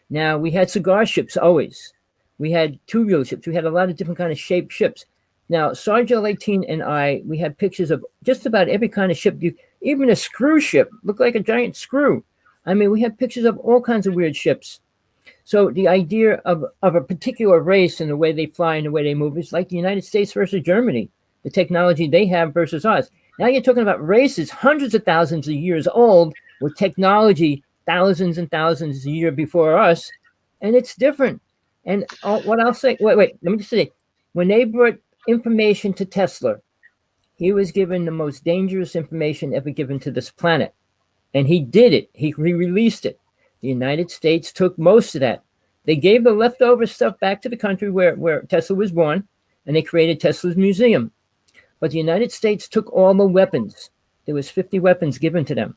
Now, we had cigar ships always. We had two-wheel ships. We had a lot of different kind of shaped ships. Now, Sergeant 18 and I, we had pictures of just about every kind of ship. Even a screw ship looked like a giant screw. I mean, we had pictures of all kinds of weird ships. So the idea of a particular race and the way they fly and the way they move is like the United States versus Germany, the technology they have versus ours. Now you're talking about races hundreds of thousands of years old with technology thousands and thousands a year before us, and it's different. And what I'll say, wait, let me just say, when they brought information to Tesla, he was given the most dangerous information ever given to this planet, and he did it. He released it. The United States took most of that. They gave the leftover stuff back to the country where Tesla was born, and they created Tesla's museum. But the United States took all the weapons. There was 50 weapons given to them.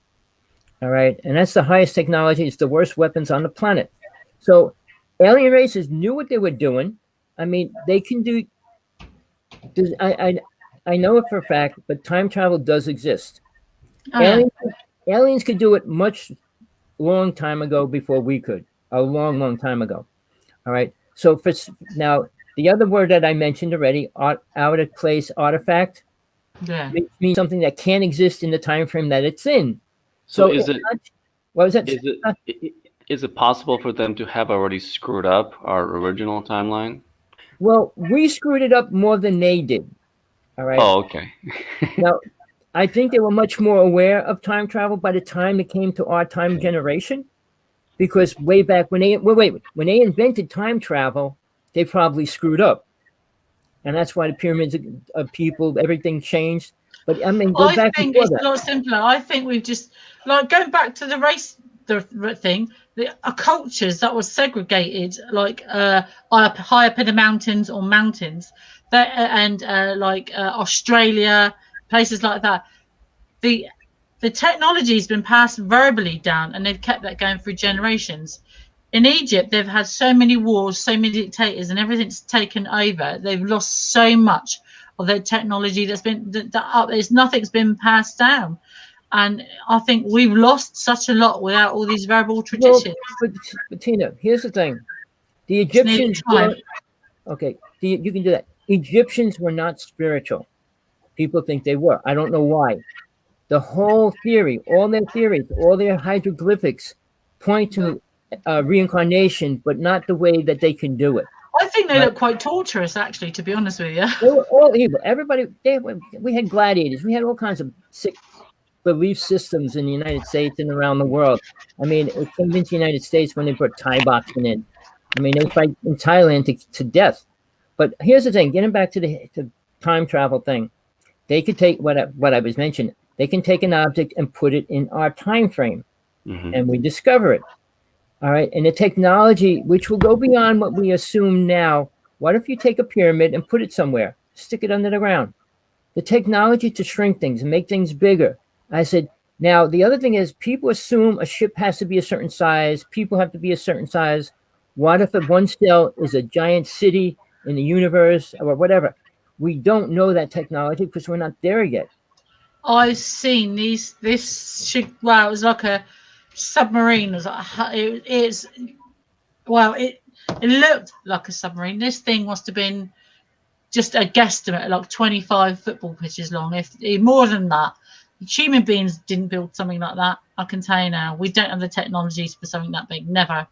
All right, and that's the highest technology. It's the worst weapons on the planet. So alien races knew what they were doing. I mean, they can do. I know it for a fact, but time travel does exist. Aliens could do it much long time ago before we could. A long time ago. All right. So for now, the other word that I mentioned already, out of place artifact, means something that can't exist in the time frame that it's in. So is it? What was that? Is it possible for them to have already screwed up our original timeline? Well, we screwed it up more than they did. All right. Oh, okay. Now, I think they were much more aware of time travel by the time it came to our time generation, because way back when they invented time travel, they probably screwed up, and that's why the pyramids of people, everything changed. But I mean, I think it's a lot simpler. I think we've just going back to the race thing. The cultures that was segregated, like high up in the mountains or mountains, and Australia, places like that. The technology has been passed verbally down, and they've kept that going through generations. In Egypt, they've had so many wars, so many dictators, and everything's taken over. They've lost so much of their technology nothing's been passed down. And I think we've lost such a lot without all these verbal traditions. Well, but Tina, here's the thing. The Egyptians were, you can do that. Egyptians were not spiritual. People think they were. I don't know why. The whole theory, all their theories, all their hieroglyphics point to reincarnation, but not the way that they can do it. I think they look quite torturous, actually, to be honest with you. They were all evil. Everybody, we had gladiators. We had all kinds of sick belief systems in the United States and around the world. I mean, it came into the United States when they put Thai boxing in. I mean, they fight in Thailand to death. But here's the thing, getting back to the time travel thing, they could take what I was mentioning. They can take an object and put it in our time frame, and we discover it. All right, and the technology, which will go beyond what we assume now, What if you take a pyramid and put it somewhere, stick it under the ground? The technology to shrink things and make things bigger. I said, now the other thing is people assume a ship has to be a certain size, people have to be a certain size. What if one cell is a giant city in the universe or whatever? We don't know that technology because we're not there yet. I've seen these. This should. Wow, it was like a submarine. It was like it looked like a submarine. This thing must have been just a guesstimate, like 25 football pitches long. If more than that, human beings didn't build something like that. I can tell you now, we don't have the technologies for something that big. Never.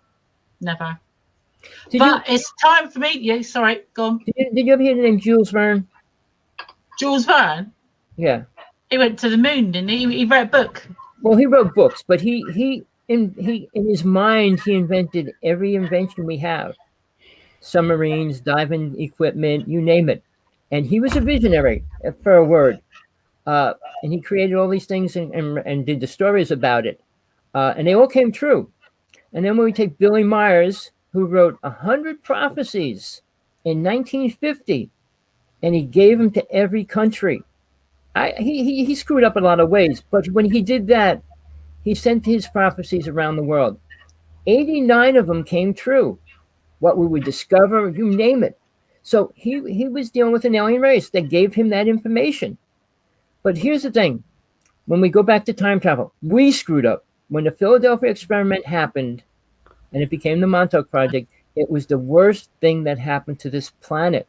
It's time for me. Yeah, sorry, go on. Did you ever hear the name Jules Verne? Jules Verne? Yeah. He went to the moon, didn't he? He wrote a book. Well, he wrote books, but he in his mind he invented every invention we have. Submarines, diving equipment, you name it. And he was a visionary, for a word. And he created all these things and did the stories about it. And they all came true. And then when we take Billy Myers, who wrote 100 prophecies in 1950, and he gave them to every country. He screwed up a lot of ways, but when he did that, he sent his prophecies around the world. 89 of them came true. What we would discover, you name it. So he was dealing with an alien race that gave him that information. But here's the thing. When we go back to time travel, we screwed up. When the Philadelphia experiment happened and it became the Montauk Project, it was the worst thing that happened to this planet.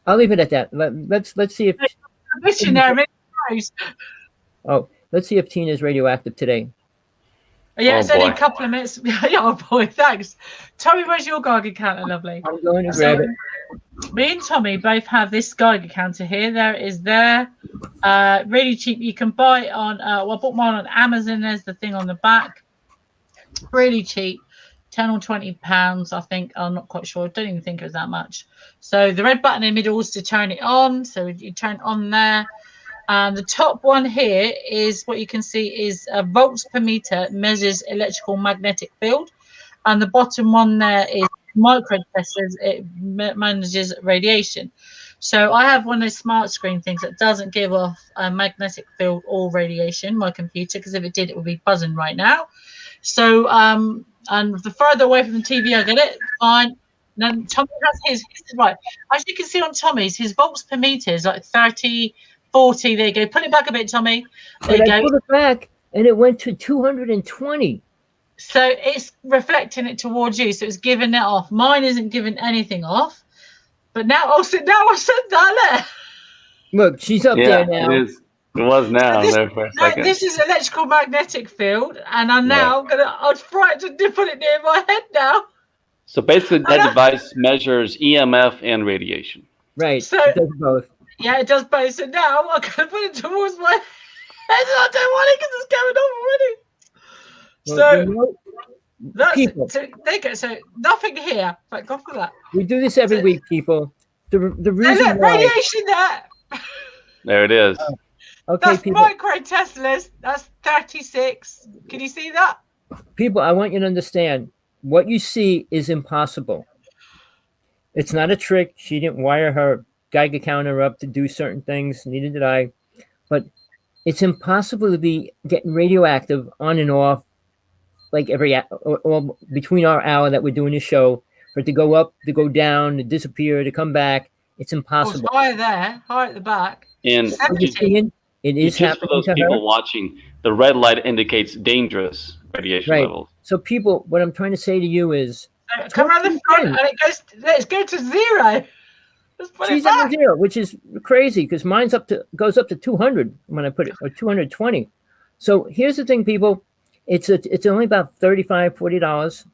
I'll leave it at that. Let's see if... Oh, let's see if Tina's radioactive today. Yeah, it's only a couple of minutes. Oh boy, thanks. Tommy, where's your Geiger counter, lovely? I'm going to grab it. Me and Tommy both have this Geiger counter here. There it is there. Really cheap. You can buy it on, I bought mine on Amazon. There's the thing on the back. Really cheap. 10 or 20 pounds, I think. I'm not quite sure. I don't even think it was that much. So the red button in the middle is to turn it on. So you turn it on there. The top one here is what you can see is volts per meter, measures electrical magnetic field. And the bottom one there is microtesters. It manages radiation. So I have one of those smart screen things that doesn't give off a magnetic field or radiation, my computer, because if it did, it would be buzzing right now. So, and the further away from the TV I get it, fine. And then Tommy has his right. As you can see on Tommy's, his volts per meter is like 30, 40. There you go. Put it back a bit, Tommy. There you go. I put it back and it went to 220. So it's reflecting it towards you. So it's giving it off. Mine isn't giving anything off. But now, I said that. Look, she's up there now. It is. It was now. So there for a second. This is electrical magnetic field, and I'm now I'm frightened to put it near my head now. So basically, that device measures EMF and radiation. Right. So it does both. Yeah, it does both. So now I'm going to put it towards my head. I don't want it because it's going off already. That's people. So there you go. So nothing here. Thank God for that. We do this every week, people. The reason why radiation there. There it is. Okay, that's people. micro Teslas. That's 36. Can you see that? People, I want you to understand what you see is impossible. It's not a trick. She didn't wire her Geiger counter up to do certain things. Neither did I. But it's impossible to be getting radioactive on and off like every or between our hour that we're doing this show, for it to go up, to go down, to disappear, to come back. It's impossible. Oh, it's higher there, higher at the back. And it is just for those people watching, the red light indicates dangerous radiation levels. So people, what I'm trying to say to you is, come around the front and it goes. Let's go to zero. She's at 0, which is crazy because mine's goes up to 200 when I put it, or 220. So here's the thing, people. It's only about $35, $40.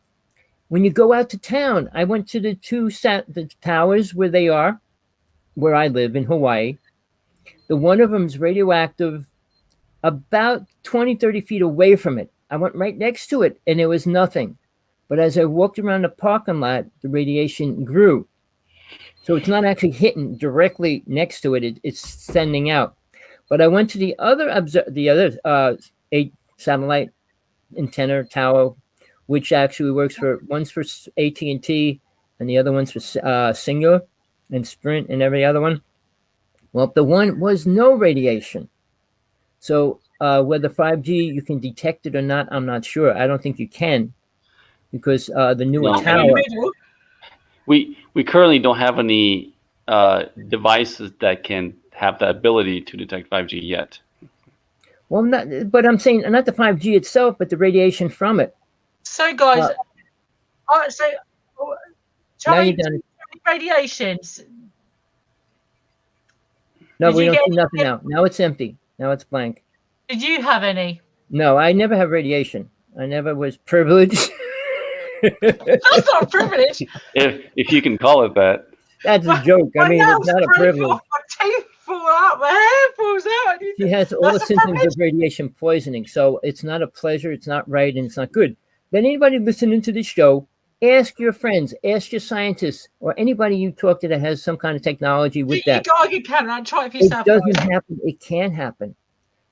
When you go out to town, I went to the the towers where they are, where I live in Hawaii. The one of them is radioactive about 20, 30 feet away from it. I went right next to it and there was nothing. But as I walked around the parking lot, the radiation grew. So it's not actually hitting directly next to it. It's sending out. But I went to the other 8 satellite antenna tower, which actually works one's for AT&T and the other one's for singular and sprint and every other one. Well, the one was no radiation. So whether 5G you can detect it or not, I'm not sure. I don't think you can, because the newer No. tower. We currently don't have any devices that can have the ability to detect 5G yet. Well, but I'm saying not the 5G itself, but the radiation from it. So, guys, so Now you're Charlie, done. radiations. No, Did we you don't get see nothing now. Now it's empty. Now it's blank. Did you have any? No, I never have radiation. I never was privileged. That's not a privilege. If you can call it that. That's a joke. I mean, it's not a privilege. My teeth fall out, my hair falls out. She has all the symptoms of radiation poisoning, so it's not a pleasure, it's not right, and it's not good. Then anybody listening to this show, ask your friends, ask your scientists, or anybody you talk to that has some kind of technology with that. You can try it for yourself. It doesn't happen. It can happen.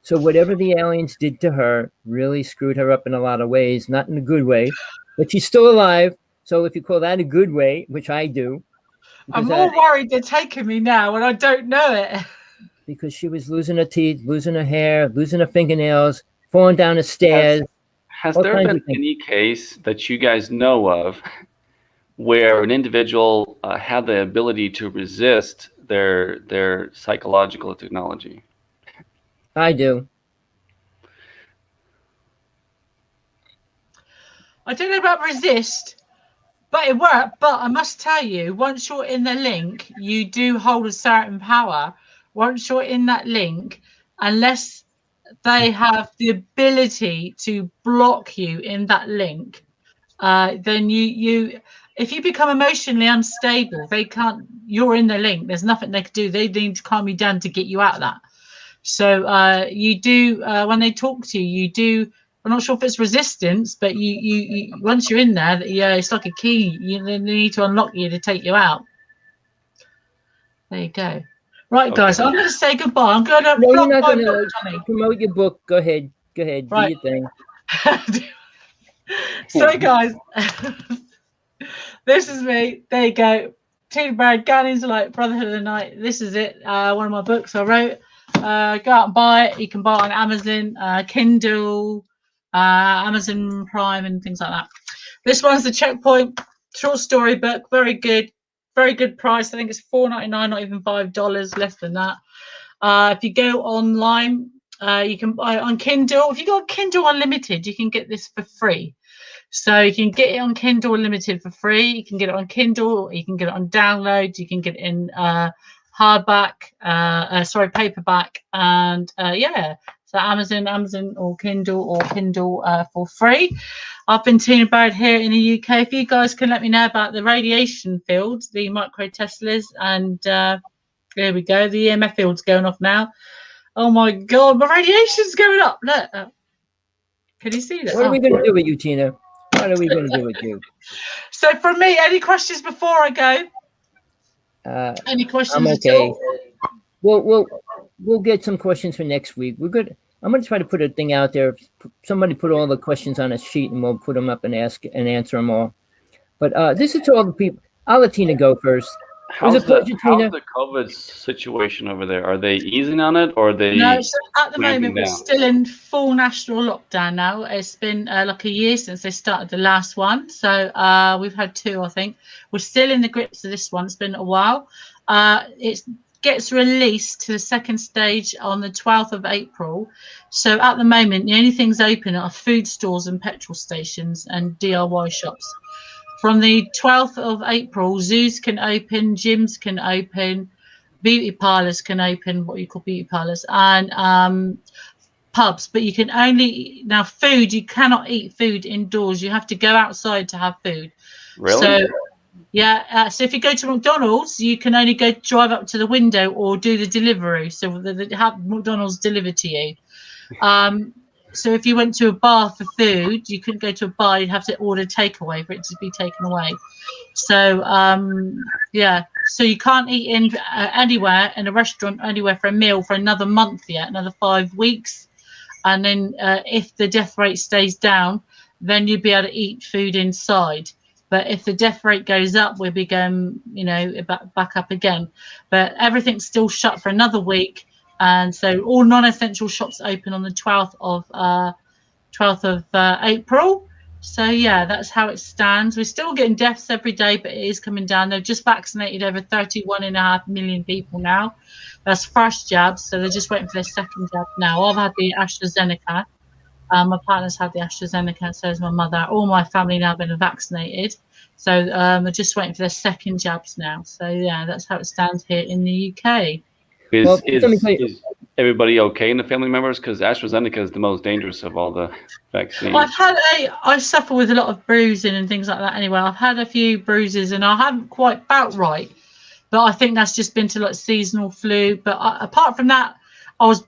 So whatever the aliens did to her really screwed her up in a lot of ways, not in a good way, but she's still alive. So if you call that a good way, which I do. I'm more worried they're taking me now and I don't know it. Because she was losing her teeth, losing her hair, losing her fingernails, falling down the stairs. Has there been any case that you guys know of where an individual had the ability to resist their psychological technology? I do. I don't know about resist, but it worked. But I must tell you, once you're in the link, you do hold a certain power. Once you're in that link, unless they have the ability to block you in that link, then you if you become emotionally unstable, they can't. You're in the link. There's nothing they can do. They need to calm you down to get you out of that. So you do when they talk to you, you do. I'm not sure if it's resistance, but you once you're in there, yeah, it's like a key. They need to unlock you to take you out. There you go. Right, guys, I'm going to say goodbye. I'm going to you're not going to promote your book. Go ahead. Right. Do your thing. So, guys, this is me. There you go. Tina Barrett, Guardians of Light, Brotherhood of the Night. This is it. One of my books I wrote. Go out and buy it. You can buy it on Amazon, Kindle, Amazon Prime, and things like that. This one's the Checkpoint short story book. Very good price. I think it's $4.99, not even $5, less than that. If you go online, you can buy it on Kindle. If you got Kindle Unlimited, you can get this for free. So you can get it on Kindle Unlimited for free. You can get it on Kindle. You can get it on download. You can get it in paperback, and so Amazon or Kindle for free. I've been Tina Barrett here in the UK. If you guys can let me know about the radiation fields, the micro Teslas, and there we go. The EMF field's going off now. Oh my God, my radiation's going up. Look, can you see that? What are we going to do with you, Tina? What are we going to do with you? So from me, any questions before I go? Any questions? I'm okay. We'll get some questions for next week. We're good. I'm going to try to put a thing out there. Somebody put all the questions on a sheet, and we'll put them up and answer them all. But this is to all the people. I'll let Tina go first. How's the COVID situation over there? Are they easing on it, or are they? No, so at the moment we're still in full national lockdown now. It's been like a year since they started the last one, so we've had 2, I think. We're still in the grips of this one. It's been a while. It gets released to the second stage on the 12th of April. So at the moment, the only things open are food stores and petrol stations and DIY shops. From the 12th of April, zoos can open, gyms can open, beauty parlors can open, what you call beauty parlors, and pubs. But you can only now food. You cannot eat food indoors. You have to go outside to have food. Really? So yeah. So if you go to McDonald's, you can only go drive up to the window or do the delivery. So they have McDonald's delivered to you. So if you went to a bar for food, you couldn't go to a bar. You'd have to order takeaway for it to be taken away. So so you can't eat in anywhere in a restaurant, anywhere for a meal for another month yet, another 5 weeks. And then if the death rate stays down, then you'd be able to eat food inside. But if the death rate goes up, we'll be going, back up again. But everything's still shut for another week. And so all non-essential shops open on the 12th of April. So yeah, that's how it stands. We're still getting deaths every day, but it is coming down. They've just vaccinated over 31.5 million people now. That's first jabs, so they're just waiting for their second jab now. I've had the AstraZeneca. My partner's had the AstraZeneca, so has my mother. All my family now been vaccinated. So we're just waiting for their second jabs now. So yeah, that's how it stands here in the UK. Is everybody okay in the family members? Because AstraZeneca is the most dangerous of all the vaccines. I suffer with a lot of bruising and things like that anyway. I've had a few bruises and I haven't quite felt right. But I think that's just been to like seasonal flu. But apart from that, I was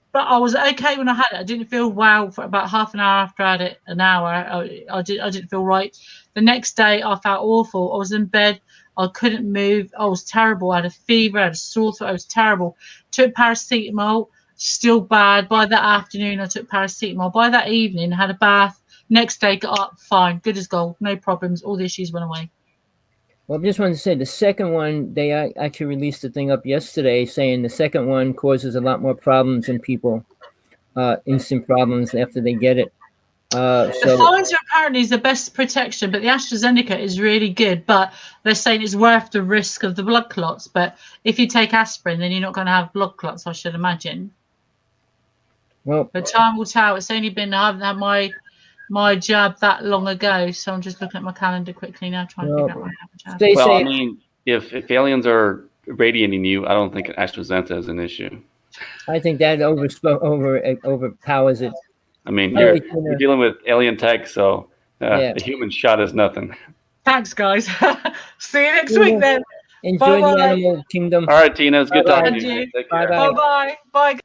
okay when I had it. I didn't feel well for about half an hour after I had it. An hour, I didn't feel right. The next day, I felt awful. I was in bed. I couldn't move. I was terrible. I had a fever. I had a sore throat. I was terrible. Took paracetamol. Still bad. By that afternoon, I took paracetamol. By that evening, I had a bath. Next day, got up, fine, good as gold, no problems. All the issues went away. Well, I just wanted to say the second one, they actually released the thing up yesterday saying the second one causes a lot more problems in people, instant problems after they get it. The Pfizer apparently is the best protection, but the AstraZeneca is really good. But they're saying it's worth the risk of the blood clots. But if you take aspirin, then you're not going to have blood clots, I should imagine. Well, but time will tell. It's only been, I haven't had my jab that long ago, so I'm just looking at my calendar quickly now, trying to figure out when I have a jab. Well, I mean, if aliens are radiating you, I don't think AstraZeneca is an issue. I think that overpowers it. I mean, you're dealing with alien tech, so a human shot is nothing. Thanks, guys. See you next week then. Enjoy the animal kingdom. All right, Tina, it's good talking to you. Bye-bye. Bye.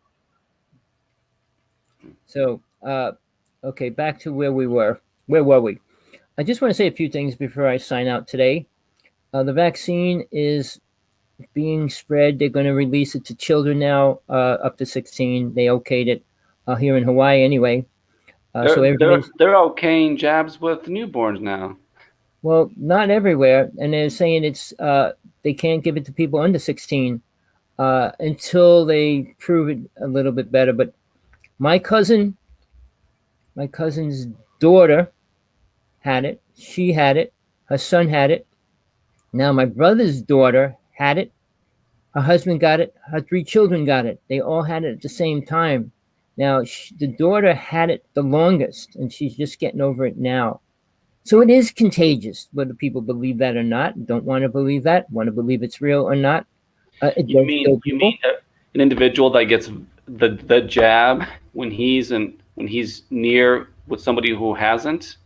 So, okay, back to where we were. Where were we? I just want to say a few things before I sign out today. The vaccine is being spread. They're going to release it to children now, up to 16. They okayed it here in Hawaii anyway. So they're okaying jabs with newborns now. Well, not everywhere, and they're saying it's they can't give it to people under 16 until they prove it a little bit better. But my cousin's daughter had it. She had it. Her son had it. Now my brother's daughter had it. Her husband got it. Her 3 children got it. They all had it at the same time. Now the daughter had it the longest, and she's just getting over it now. So it is contagious, whether people believe that or not. Don't want to believe that. Want to believe it's real or not. You mean an individual that gets the jab when he's near with somebody who hasn't,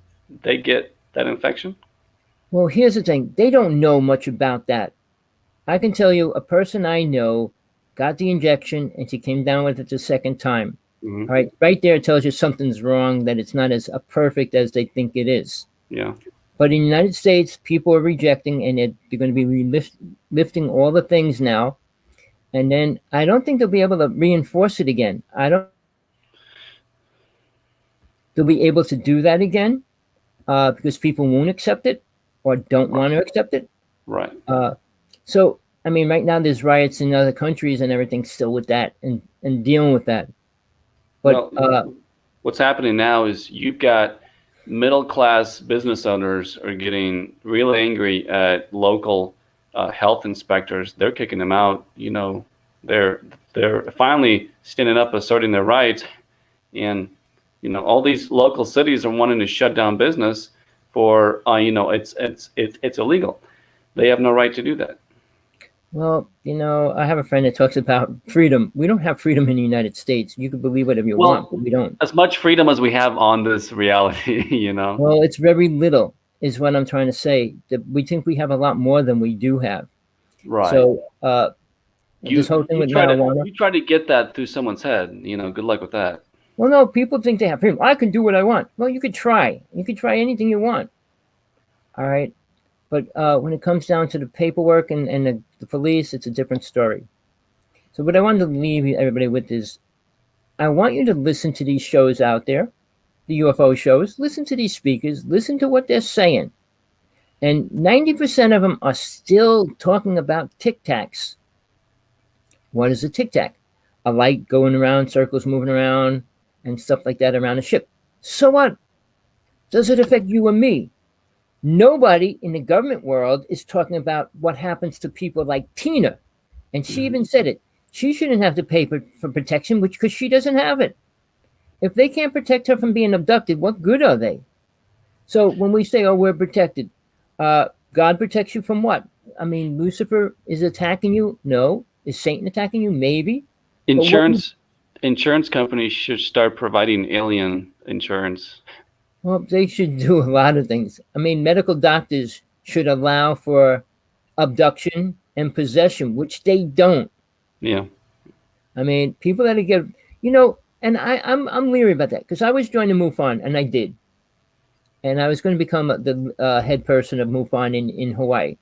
they get that infection? Well, here's the thing. They don't know much about that. I can tell you a person I know got the injection and she came down with it the second time. Mm-hmm. All right. Right there, it tells you something's wrong, that it's not as perfect as they think it is. Yeah. But in the United States, people are rejecting, and they're going to be lifting all the things now. And then I don't think they'll be able to reinforce it again. They'll be able to do that again because people won't accept it or don't want to accept it. Right. So, I mean, right now there's riots in other countries and everything still with that and dealing with that. But what's happening now is you've got middle-class business owners are getting really angry at local health inspectors. They're kicking them out. You know, they're finally standing up, asserting their rights, and you know, all these local cities are wanting to shut down business for it's illegal. They have no right to do that. Well, you know, I have a friend that talks about freedom. We don't have freedom in the United States. You can believe whatever you want, but we don't. As much freedom as we have on this reality, you know. Well, it's very little, is what I'm trying to say. We think we have a lot more than we do have. Right. So, this whole thing with marijuana. You try to get that through someone's head. You know, good luck with that. Well, no, people think they have freedom. I can do what I want. Well, you could try. You could try anything you want. All right. But when it comes down to the paperwork and the police, it's a different story. So what I wanted to leave everybody with is, I want you to listen to these shows out there, the UFO shows. Listen to these speakers. Listen to what they're saying. And 90% of them are still talking about Tic Tacs. What is a Tic Tac? A light going around, circles moving around, and stuff like that around a ship. So what? Does it affect you or me? Nobody in the government world is talking about what happens to people like Tina. And she even said it. She shouldn't have to pay for protection, because she doesn't have it. If they can't protect her from being abducted, what good are they? So when we say, oh, we're protected, God protects you from what? I mean, Lucifer is attacking you? No. Is Satan attacking you? Maybe. Insurance companies should start providing alien insurance. Well, they should do a lot of things. I mean, medical doctors should allow for abduction and possession, which they don't. Yeah. I mean, people that get, and I'm leery about that, because I was joined to MUFON, and I did. And I was going to become the head person of MUFON in Hawaii.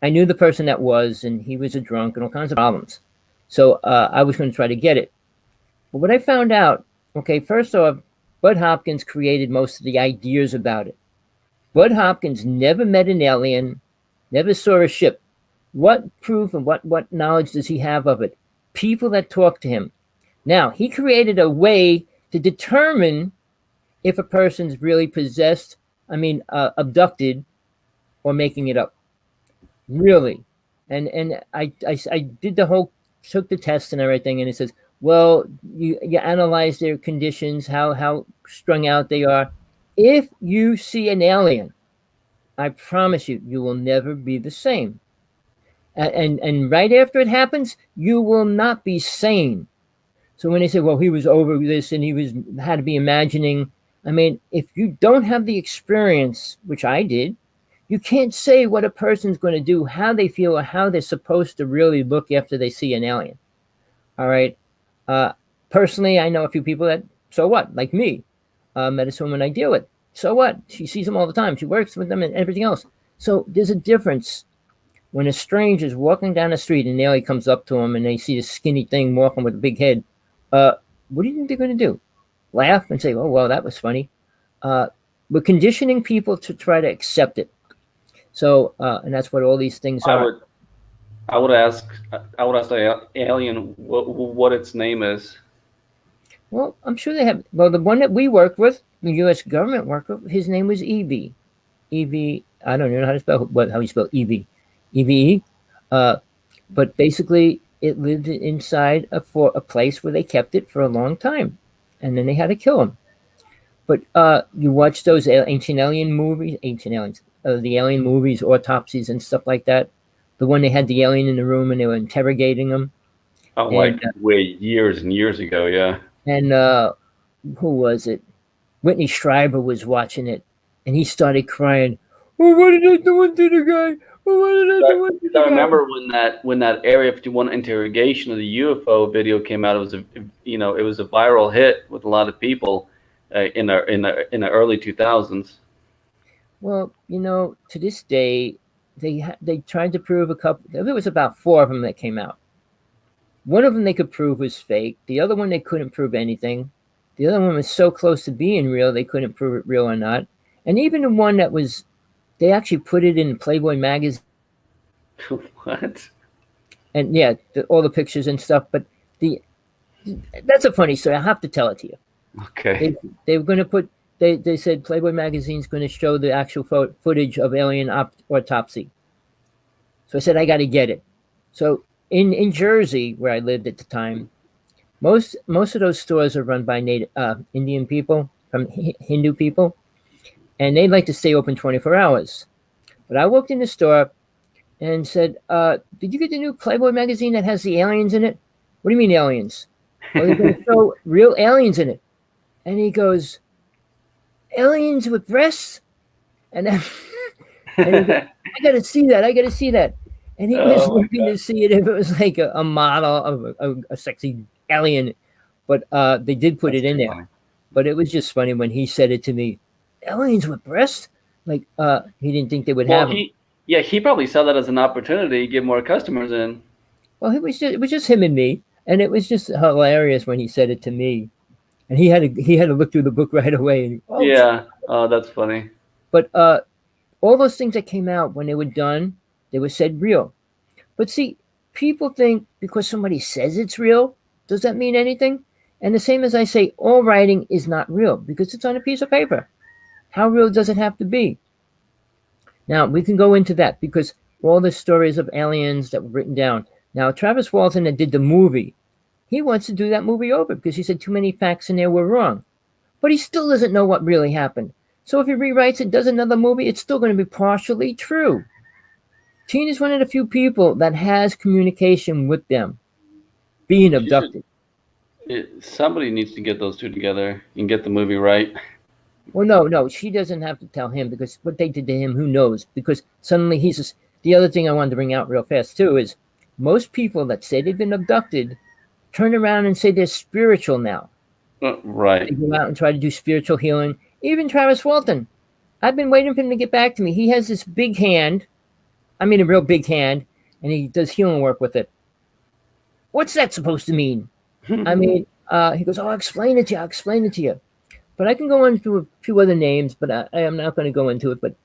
I knew the person that was, and he was a drunk and all kinds of problems. So I was going to try to get it. But what I found out, okay, first off, Bud Hopkins created most of the ideas about it. Bud Hopkins never met an alien, never saw a ship. What proof and what knowledge does he have of it? People that talk to him. Now, he created a way to determine if a person's really possessed, abducted, or making it up. Really. And I did took the test and everything, and it says, well, you analyze their conditions, how strung out they are. If you see an alien, I promise you, you will never be the same. And right after it happens, you will not be sane. So when they say, well, he was over this and had to be imagining, I mean, if you don't have the experience, which I did, you can't say what a person's going to do, how they feel, or how they're supposed to really look after they see an alien. All right. Personally, I know a few people that, so what, like me, medicine woman I deal with. So what? She sees them all the time. She works with them and everything else. So there's a difference when a stranger is walking down the street and an alien comes up to them and they see this skinny thing walking with a big head. What do you think they're going to do? Laugh and say, oh, well, that was funny. We're conditioning people to try to accept it. So, and that's what all these things are. I would ask the alien what its name is. Well, I'm sure they have. Well, the one that we worked with, the U.S. government worked with, his name was EV. EV. I don't even know how to spell how you spell EV. EVE. But basically, it lived inside a place where they kept it for a long time, and then they had to kill him. But you watch those ancient alien movies, the alien movies, autopsies and stuff like that. The one they had the alien in the room and they were interrogating him. Oh, and, way years and years ago, yeah. And who was it? Whitney Schreiber was watching it, and he started crying. Oh, what did I do to the guy? Oh, what did I do to the guy? I remember when that Area 51 interrogation of the UFO video came out. It was a viral hit with a lot of people in the early 2000s. Well, to this day, they tried to prove a couple. There was about 4 of them that came out. One of them they could prove was fake. The other one they couldn't prove anything. The other one was so close to being real they couldn't prove it real or not. And even the one that was, they actually put it in Playboy magazine. What? And yeah, all the pictures and stuff. But that's a funny story. I have to tell it to you. Okay. They were going to put. They said Playboy magazine's going to show the actual footage of alien autopsy. So I said, I got to get it. So in Jersey, where I lived at the time, most of those stores are run by Native Indian people, from Hindu people, and they like to stay open 24 hours. But I walked in the store and said, did you get the new Playboy magazine that has the aliens in it? What do you mean aliens? Well, they're going to show real aliens in it. And he goes, aliens with breasts? And then and he goes, I got to see that. And he was looking to see it if it was like a model of a sexy alien. But they did put it in there. Funny. But it was just funny when he said it to me, aliens with breasts? Like, he didn't think they would have them. Yeah, he probably saw that as an opportunity to get more customers in. Well, it was just him and me. And it was just hilarious when he said it to me. And he had to look through the book right away. And, yeah, that's funny. But all those things that came out when they were done, they were said real. But see, people think because somebody says it's real, does that mean anything? And the same as I say, all writing is not real because it's on a piece of paper. How real does it have to be? Now, we can go into that because all the stories of aliens that were written down. Now, Travis Walton that did the movie, he wants to do that movie over because he said too many facts in there were wrong. But he still doesn't know what really happened. So if he rewrites it, does another movie, it's still going to be partially true. Tina's one of the few people that has communication with them being abducted. Somebody needs to get those two together and get the movie right. Well, no, she doesn't have to tell him because what they did to him, who knows? Because suddenly he's just, the other thing I wanted to bring out real fast too is most people that say they've been abducted turn around and say they're spiritual now. Right. They go out and try to do spiritual healing. Even Travis Walton, I've been waiting for him to get back to me. He has this big hand, I mean a real big hand, and he does healing work with it. What's that supposed to mean? I mean, he goes, I'll explain it to you. But I can go into a few other names, but I am not going to go into it. But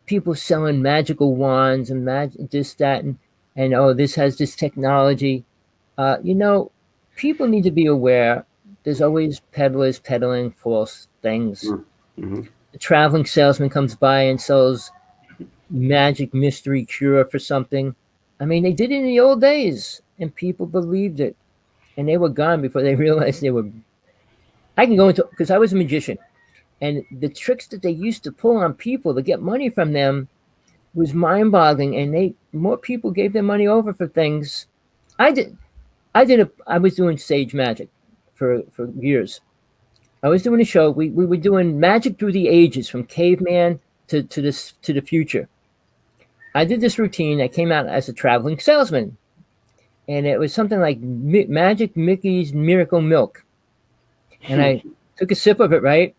people selling magical wands and this, that, and oh, this has this technology. People need to be aware. There's always peddlers peddling false things. Mm-hmm. A traveling salesman comes by and sells magic mystery cure for something. I mean, they did it in the old days, and people believed it. And they were gone before they realized they were. I can go into, because I was a magician, and the tricks that they used to pull on people to get money from them was mind-boggling. And more people gave their money over for things. I was doing sage magic for years. I was doing a show. We were doing magic through the ages, from caveman to the future. I did this routine. I came out as a traveling salesman. And it was something like Magic Mickey's Miracle Milk. And I took a sip of it, right?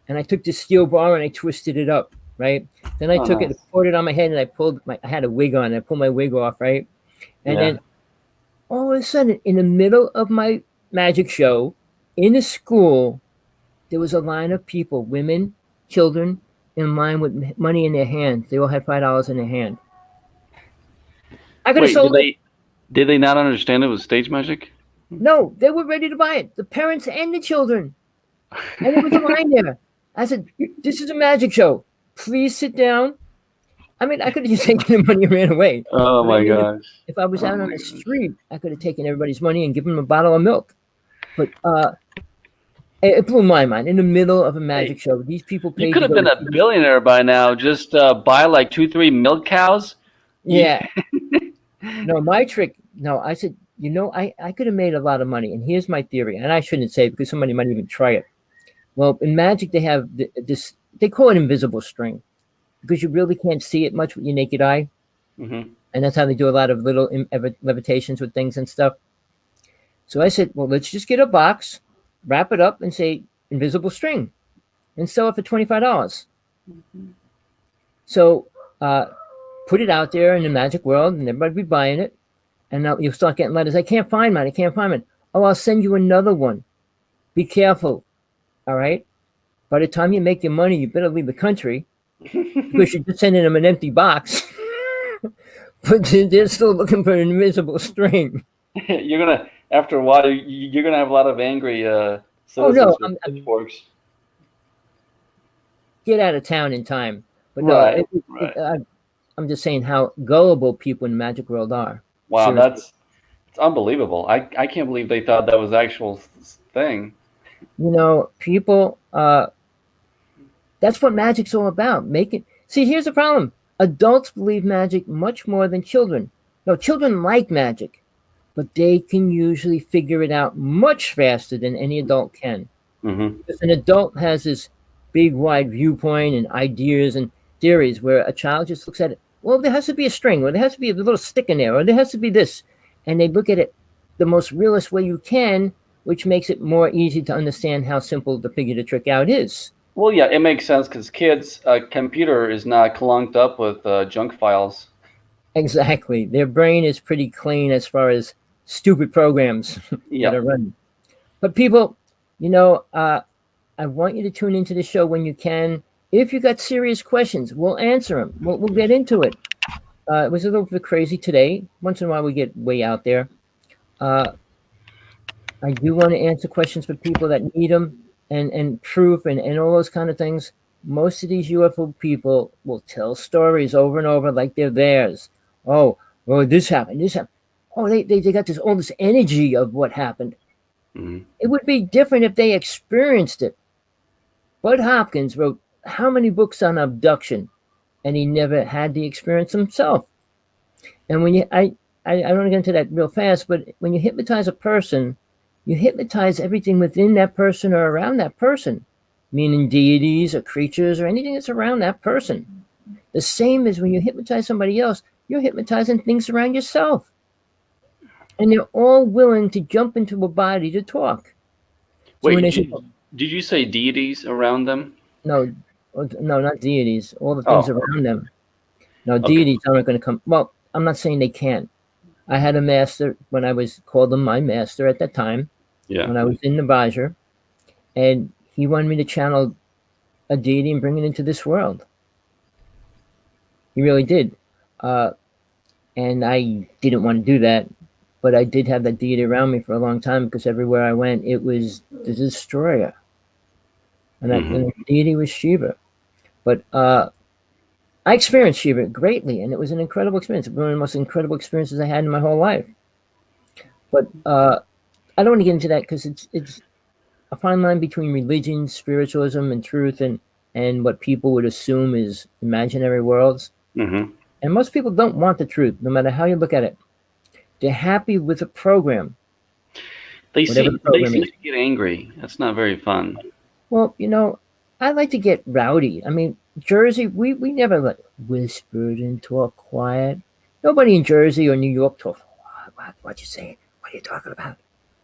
And I took this steel bar and I twisted it up, right? Then I took it and poured it on my head, and I had a wig on. I pulled my wig off, right? And then all of a sudden, in the middle of my magic show, in a school, there was a line of people, women, children, in line with money in their hands. They all had $5 in their hand. I could have sold it. Did they not understand it was stage magic? No, they were ready to buy it. The parents and the children. And there was a line there. I said, this is a magic show. Please sit down. I mean, I could have just taken the money and ran away. Oh, my gosh. If I was out on the street, I could have taken everybody's money and given them a bottle of milk. But it blew my mind. In the middle of a magic show, these people paid. You could have been a billionaire by now. Just buy like 2-3 milk cows. Yeah. No, my trick. No, I said, I could have made a lot of money. And here's my theory. And I shouldn't say it because somebody might even try it. Well, in magic, they have this, they call it invisible string because you really can't see it much with your naked eye. Mm-hmm. And that's how they do a lot of little levitations with things and stuff. So I said, well, let's just get a box, wrap it up, and say invisible string and sell it for $25. Mm-hmm. So put it out there in the magic world, and everybody be buying it. And now you'll start getting letters. I can't find mine. Oh, I'll send you another one. Be careful. All right. By the time you make your money, you better leave the country because you're just sending them an empty box. But they're still looking for an invisible string. You're going to, after a while, you're going to have a lot of angry citizens with pitchforks. Get out of town in time. But no, right. I'm just saying how gullible people in the magic world are. Wow, it's unbelievable. I can't believe they thought that was actual thing. People, that's what magic's all about. See, here's the problem. Adults believe magic much more than children. No, children like magic, but they can usually figure it out much faster than any adult can. Mm-hmm. Because an adult has this big, wide viewpoint and ideas and theories where a child just looks at it. Well, there has to be a string, or there has to be a little stick in there, or there has to be this. And they look at it the most realist way you can, which makes it more easy to understand how simple to figure the trick out is. Well, yeah, it makes sense because kids' computer is not clunked up with junk files. Exactly. Their brain is pretty clean as far as stupid programs that are running. But people, I want you to tune into the show when you can. If you got serious questions, we'll answer them. We'll get into it. It was a little bit crazy today. Once in a while, we get way out there. I do want to answer questions for people that need them and proof and all those kind of things. Most of these UFO people will tell stories over and over like they're theirs. Oh, well, this happened, this happened. Oh, they got all this energy of what happened. Mhm. It would be different if they experienced it. Bud Hopkins wrote how many books on abduction, and he never had the experience himself. And when I don't want to get into that real fast, but when you hypnotize a person, you hypnotize everything within that person or around that person, meaning deities or creatures or anything that's around that person. The same as when you hypnotize somebody else, you're hypnotizing things around yourself. And they're all willing to jump into a body to talk. So when Wait, they did you say deities around them? no, not deities, all the things Oh, around them. No, okay. deities aren't going to come. Well, I'm not saying they can't. I had a master when I called him my master at that time, Yeah. when I was in Navajo, and he wanted me to channel a deity and bring it into this world. He really did. And I didn't want to do that, but I did have that deity around me for a long time because everywhere I went, it was the destroyer. And, and the deity was Shiva. But I experienced Shiva greatly, and it was an incredible experience. One of the most incredible experiences I had in my whole life. But I don't want to get into that because it's a fine line between religion, spiritualism, and truth, and what people would assume is imaginary worlds. Mm-hmm. And most people don't want the truth, no matter how you look at it. They're happy with a program. They whatever seem the program to is. get angry. That's not very fun. Well, I like to get rowdy. I mean, Jersey, we never like whispered and talk quiet. Nobody in Jersey or New York talks. What you saying? What are you talking about?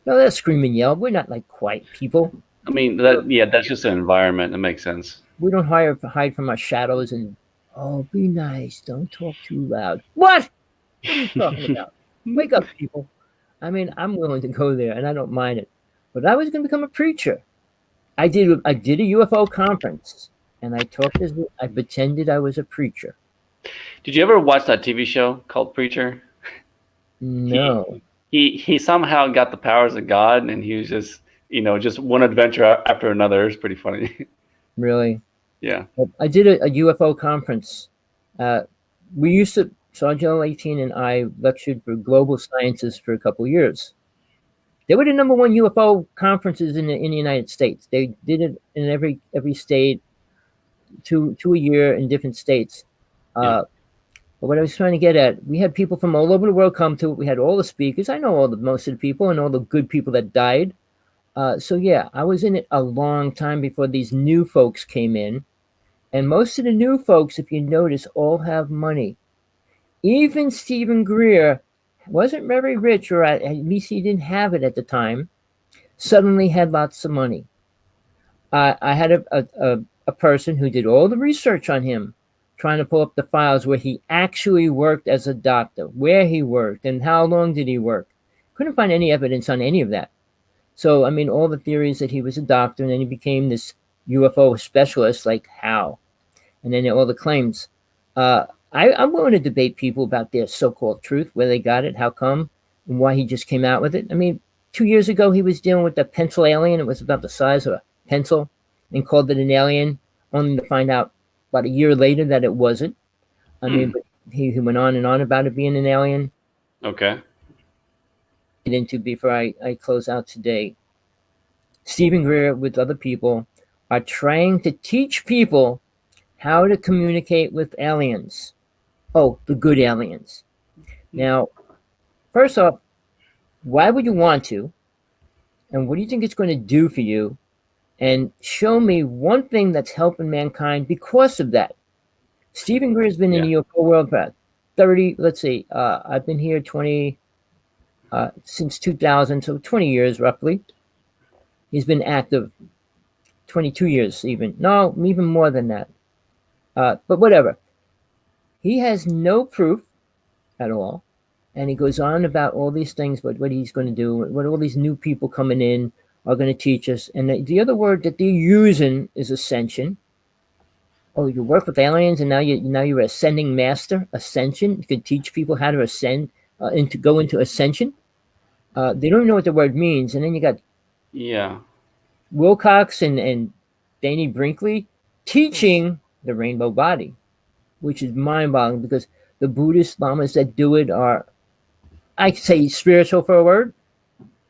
No, they'll scream and yell. We're not like quiet people. I mean, that's just an environment. It makes sense. We don't hide from our shadows and, oh, be nice. Don't talk too loud. What? What are you talking about? Wake up, people. I mean, I'm willing to go there, and I don't mind it. But I was going to become a preacher. I did a UFO conference, and I pretended I was a preacher. Did you ever watch that TV show called Preacher? No. He somehow got the powers of God, and he was just one adventure after another. It's pretty funny. Really? Yeah. I did a UFO conference. We used to, Sergeant 18 and I lectured for global sciences for a couple of years. They were the number one UFO conferences in the United States. They did it in every state, two a year in different states. But what I was trying to get at, we had people from all over the world come to it. We had all the speakers. I know most of the people and all the good people that died. So yeah, I was in it a long time before these new folks came in. And most of the new folks, if you notice, all have money. Even Stephen Greer wasn't very rich, or at least he didn't have it at the time, suddenly had lots of money. I had a person who did all the research on him, trying to pull up the files where he actually worked as a doctor, where he worked, and how long did he work. Couldn't find any evidence on any of that. So, I mean, all the theories that he was a doctor and then he became this UFO specialist, like how? And then all the claims. I'm willing to debate people about their so-called truth, where they got it, how come, and why he just came out with it. I mean, 2 years ago, he was dealing with the pencil alien. It was about the size of a pencil and called it an alien, only to find out about a year later that it wasn't. I mean, but he went on and on about it being an alien. Okay. Get into before I close out today. Stephen Greer, with other people, are trying to teach people how to communicate with aliens. Oh, the good aliens. Now, first off, why would you want to? And what do you think it's going to do for you? And show me one thing that's helping mankind because of that. Stephen Greer has been in the UFO world for 30, let's see, I've been here since 2000, so 20 years roughly. He's been active 22 years even. No, even more than that. But whatever. He has no proof at all. And he goes on about all these things, what he's going to do, what all these new people coming in are going to teach us. And the other word that they're using is ascension. Oh, you work with aliens, and now you're ascending master, ascension. You could teach people how to ascend, and go into ascension. They don't know what the word means, and then you got Yeah. Wilcox and Danny Brinkley teaching the rainbow body, which is mind-boggling because the Buddhist lamas that do it are, I say, spiritual for a word,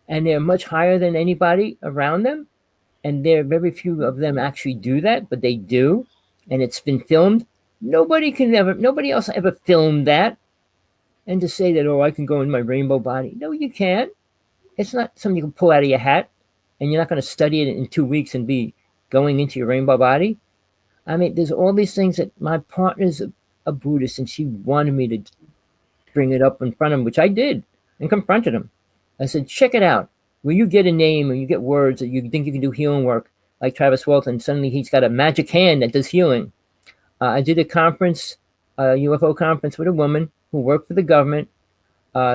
and they're much higher than anybody around them. And there are very few of them actually do that, but they do, and it's been filmed. Nobody else ever filmed that. And to say that, oh, I can go in my rainbow body, no, you can't. It's not something you can pull out of your hat, and you're not going to study it in 2 weeks and be going into your rainbow body. I mean, there's all these things that my partner's a Buddhist, and she wanted me to bring it up in front of him, which I did, and confronted him. I said, check it out. When you get a name and you get words that you think you can do healing work, like Travis Walton, suddenly he's got a magic hand that does healing. I did a conference, a UFO conference with a woman who worked for the government.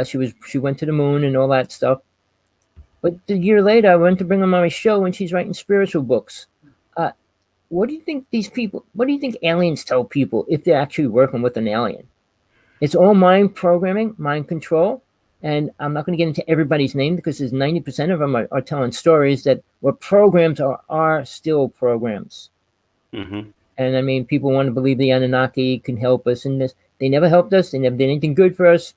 She went to the moon and all that stuff. But a year later, I went to bring her on my show, and she's writing spiritual books. What do you think what do you think aliens tell people if they're actually working with an alien? It's all mind programming, mind control. And I'm not going to get into everybody's name because there's 90% of them are telling stories that what programs are still programs. Mm-hmm. And I mean, people want to believe the Anunnaki can help us in this. They never helped us. They never did anything good for us.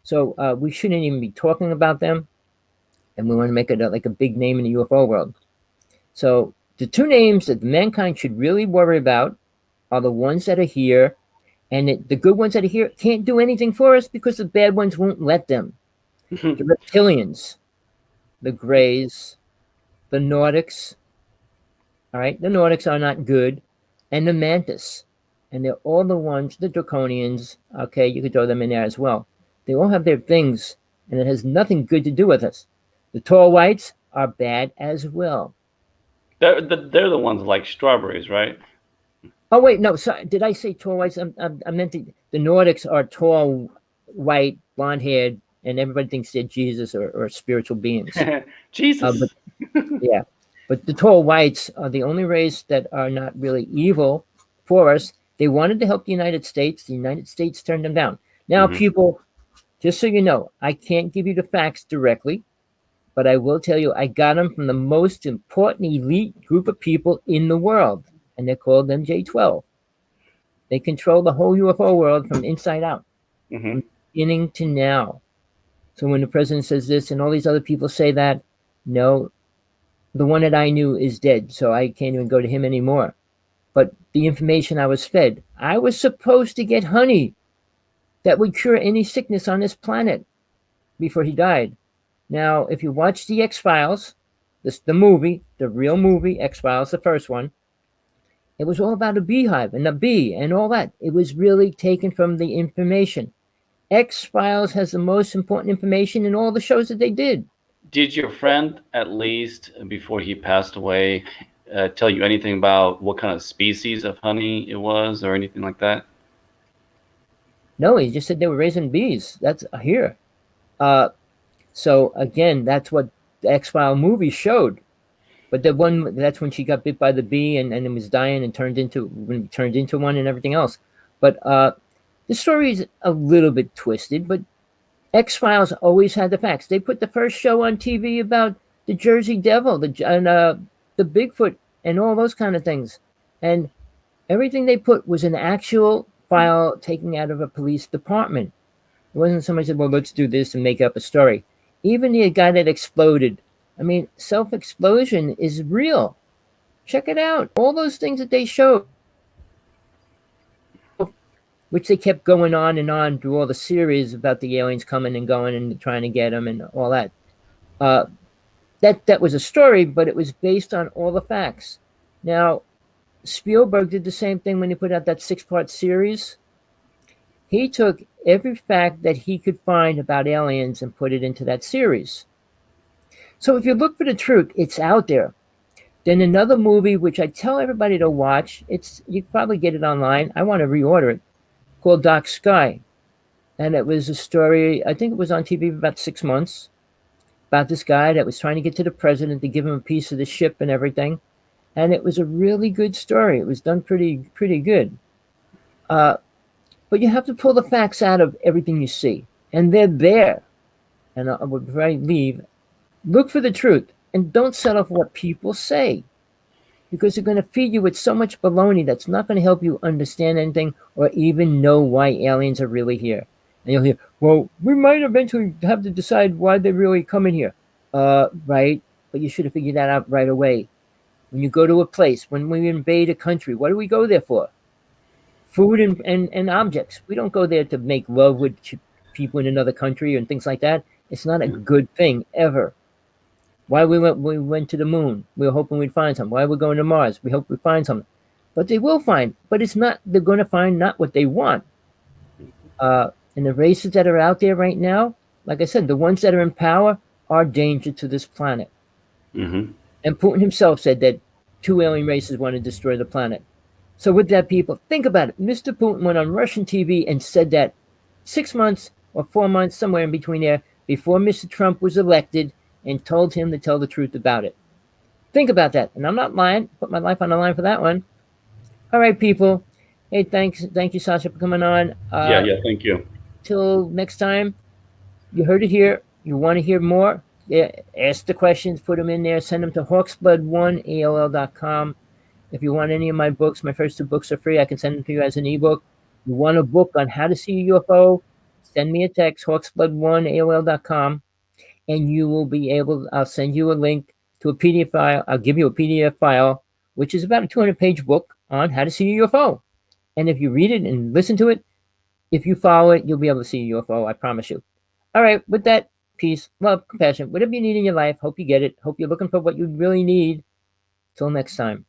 So we shouldn't even be talking about them. And we want to make it like a big name in the UFO world. So the two names that mankind should really worry about are the ones that are here. And the good ones that are here can't do anything for us because the bad ones won't let them. The reptilians, the Greys, the Nordics. All right, the Nordics are not good. And the Mantis. And they're all the ones, the Draconians. Okay, you could throw them in there as well. They all have their things, and it has nothing good to do with us. The tall whites are bad as well. They're the ones like strawberries, right? Oh wait, no. Sorry, did I say tall whites? I meant the Nordics are tall, white, blonde-haired, and everybody thinks they're Jesus or spiritual beings. Jesus. But the tall whites are the only race that are not really evil for us. They wanted to help the United States. The United States turned them down. Now, people, just so you know, I can't give you the facts directly, but I will tell you I got them from the most important elite group of people in the world, and they're called MJ12. They control the whole UFO world from inside out, from beginning to now. So when the president says this and all these other people say that, no, the one that I knew is dead, so I can't even go to him anymore. But the information I was fed, I was supposed to get honey that would cure any sickness on this planet before he died. Now, if you watch the X-Files, the movie, the real movie, X-Files, the first one, it was all about a beehive and a bee and all that. It was really taken from the information. X-Files has the most important information in all the shows that they did. Did your friend, at least before he passed away, tell you anything about what kind of species of honey it was or anything like that? No, he just said they were raising bees. That's here. So again, that's what the X-File movie showed. But that's when she got bit by the bee and it was dying and turned into one and everything else. But the story is a little bit twisted, but X-Files always had the facts. They put the first show on TV about the Jersey Devil, the Bigfoot, and all those kind of things. And everything they put was an actual file taken out of a police department. It wasn't somebody said, well, let's do this and make up a story. Even the guy that exploded, I mean, self-explosion is real. Check it out. All those things that they showed, which they kept going on and on through all the series about the aliens coming and going and trying to get them and all that. That was a story, but it was based on all the facts. Now, Spielberg did the same thing when he put out that 6-part series. He took every fact that he could find about aliens and put it into that series. So if you look for the truth, it's out there. Then another movie, which I tell everybody to watch, you can probably get it online. I want to reorder it, called Dark Sky. And it was a story, I think it was on TV for about 6 months, about this guy that was trying to get to the president to give him a piece of the ship and everything. and it was a really good story. It was done pretty good. But you have to pull the facts out of everything you see, and they're there. And I would before I leave, look for the truth, and don't settle for what people say, because they're going to feed you with so much baloney that's not going to help you understand anything or even know why aliens are really here. And you'll hear, well, we might eventually have to decide why they're really coming here. Right. But you should have figured that out right away. When you go to a place, when we invade a country, what do we go there for? Food and objects. We don't go there to make love with people in another country and things like that. It's not a good thing ever. Why we went to the moon? We were hoping we'd find something. Why we're going to Mars? We hope we find something. But they will find. But it's not. They're going to find not what they want. And the races that are out there right now, like I said, the ones that are in power are danger to this planet. Mm-hmm. And Putin himself said that 2 alien races want to destroy the planet. So with that, people, think about it. Mr. Putin went on Russian TV and said that 6 months or 4 months, somewhere in between there, before Mr. Trump was elected, and told him to tell the truth about it. Think about that. And I'm not lying. Put my life on the line for that one. All right, people. Hey, thank you, Sasha, for coming on. Yeah, thank you. Till next time, you heard it here. You want to hear more? Yeah, ask the questions, put them in there, send them to hawksblood1all.com. If you want any of my books, my first 2 books are free. I can send them to you as an ebook. You want a book on how to see a UFO? Send me a text, hawksblood1all.com. And you will be able, I'll send you a link to a PDF file. I'll give you a PDF file, which is about a 200-page book on how to see a UFO. And if you read it and listen to it, if you follow it, you'll be able to see a UFO, I promise you. All right, with that, peace, love, compassion, whatever you need in your life, hope you get it. Hope you're looking for what you really need. Till next time.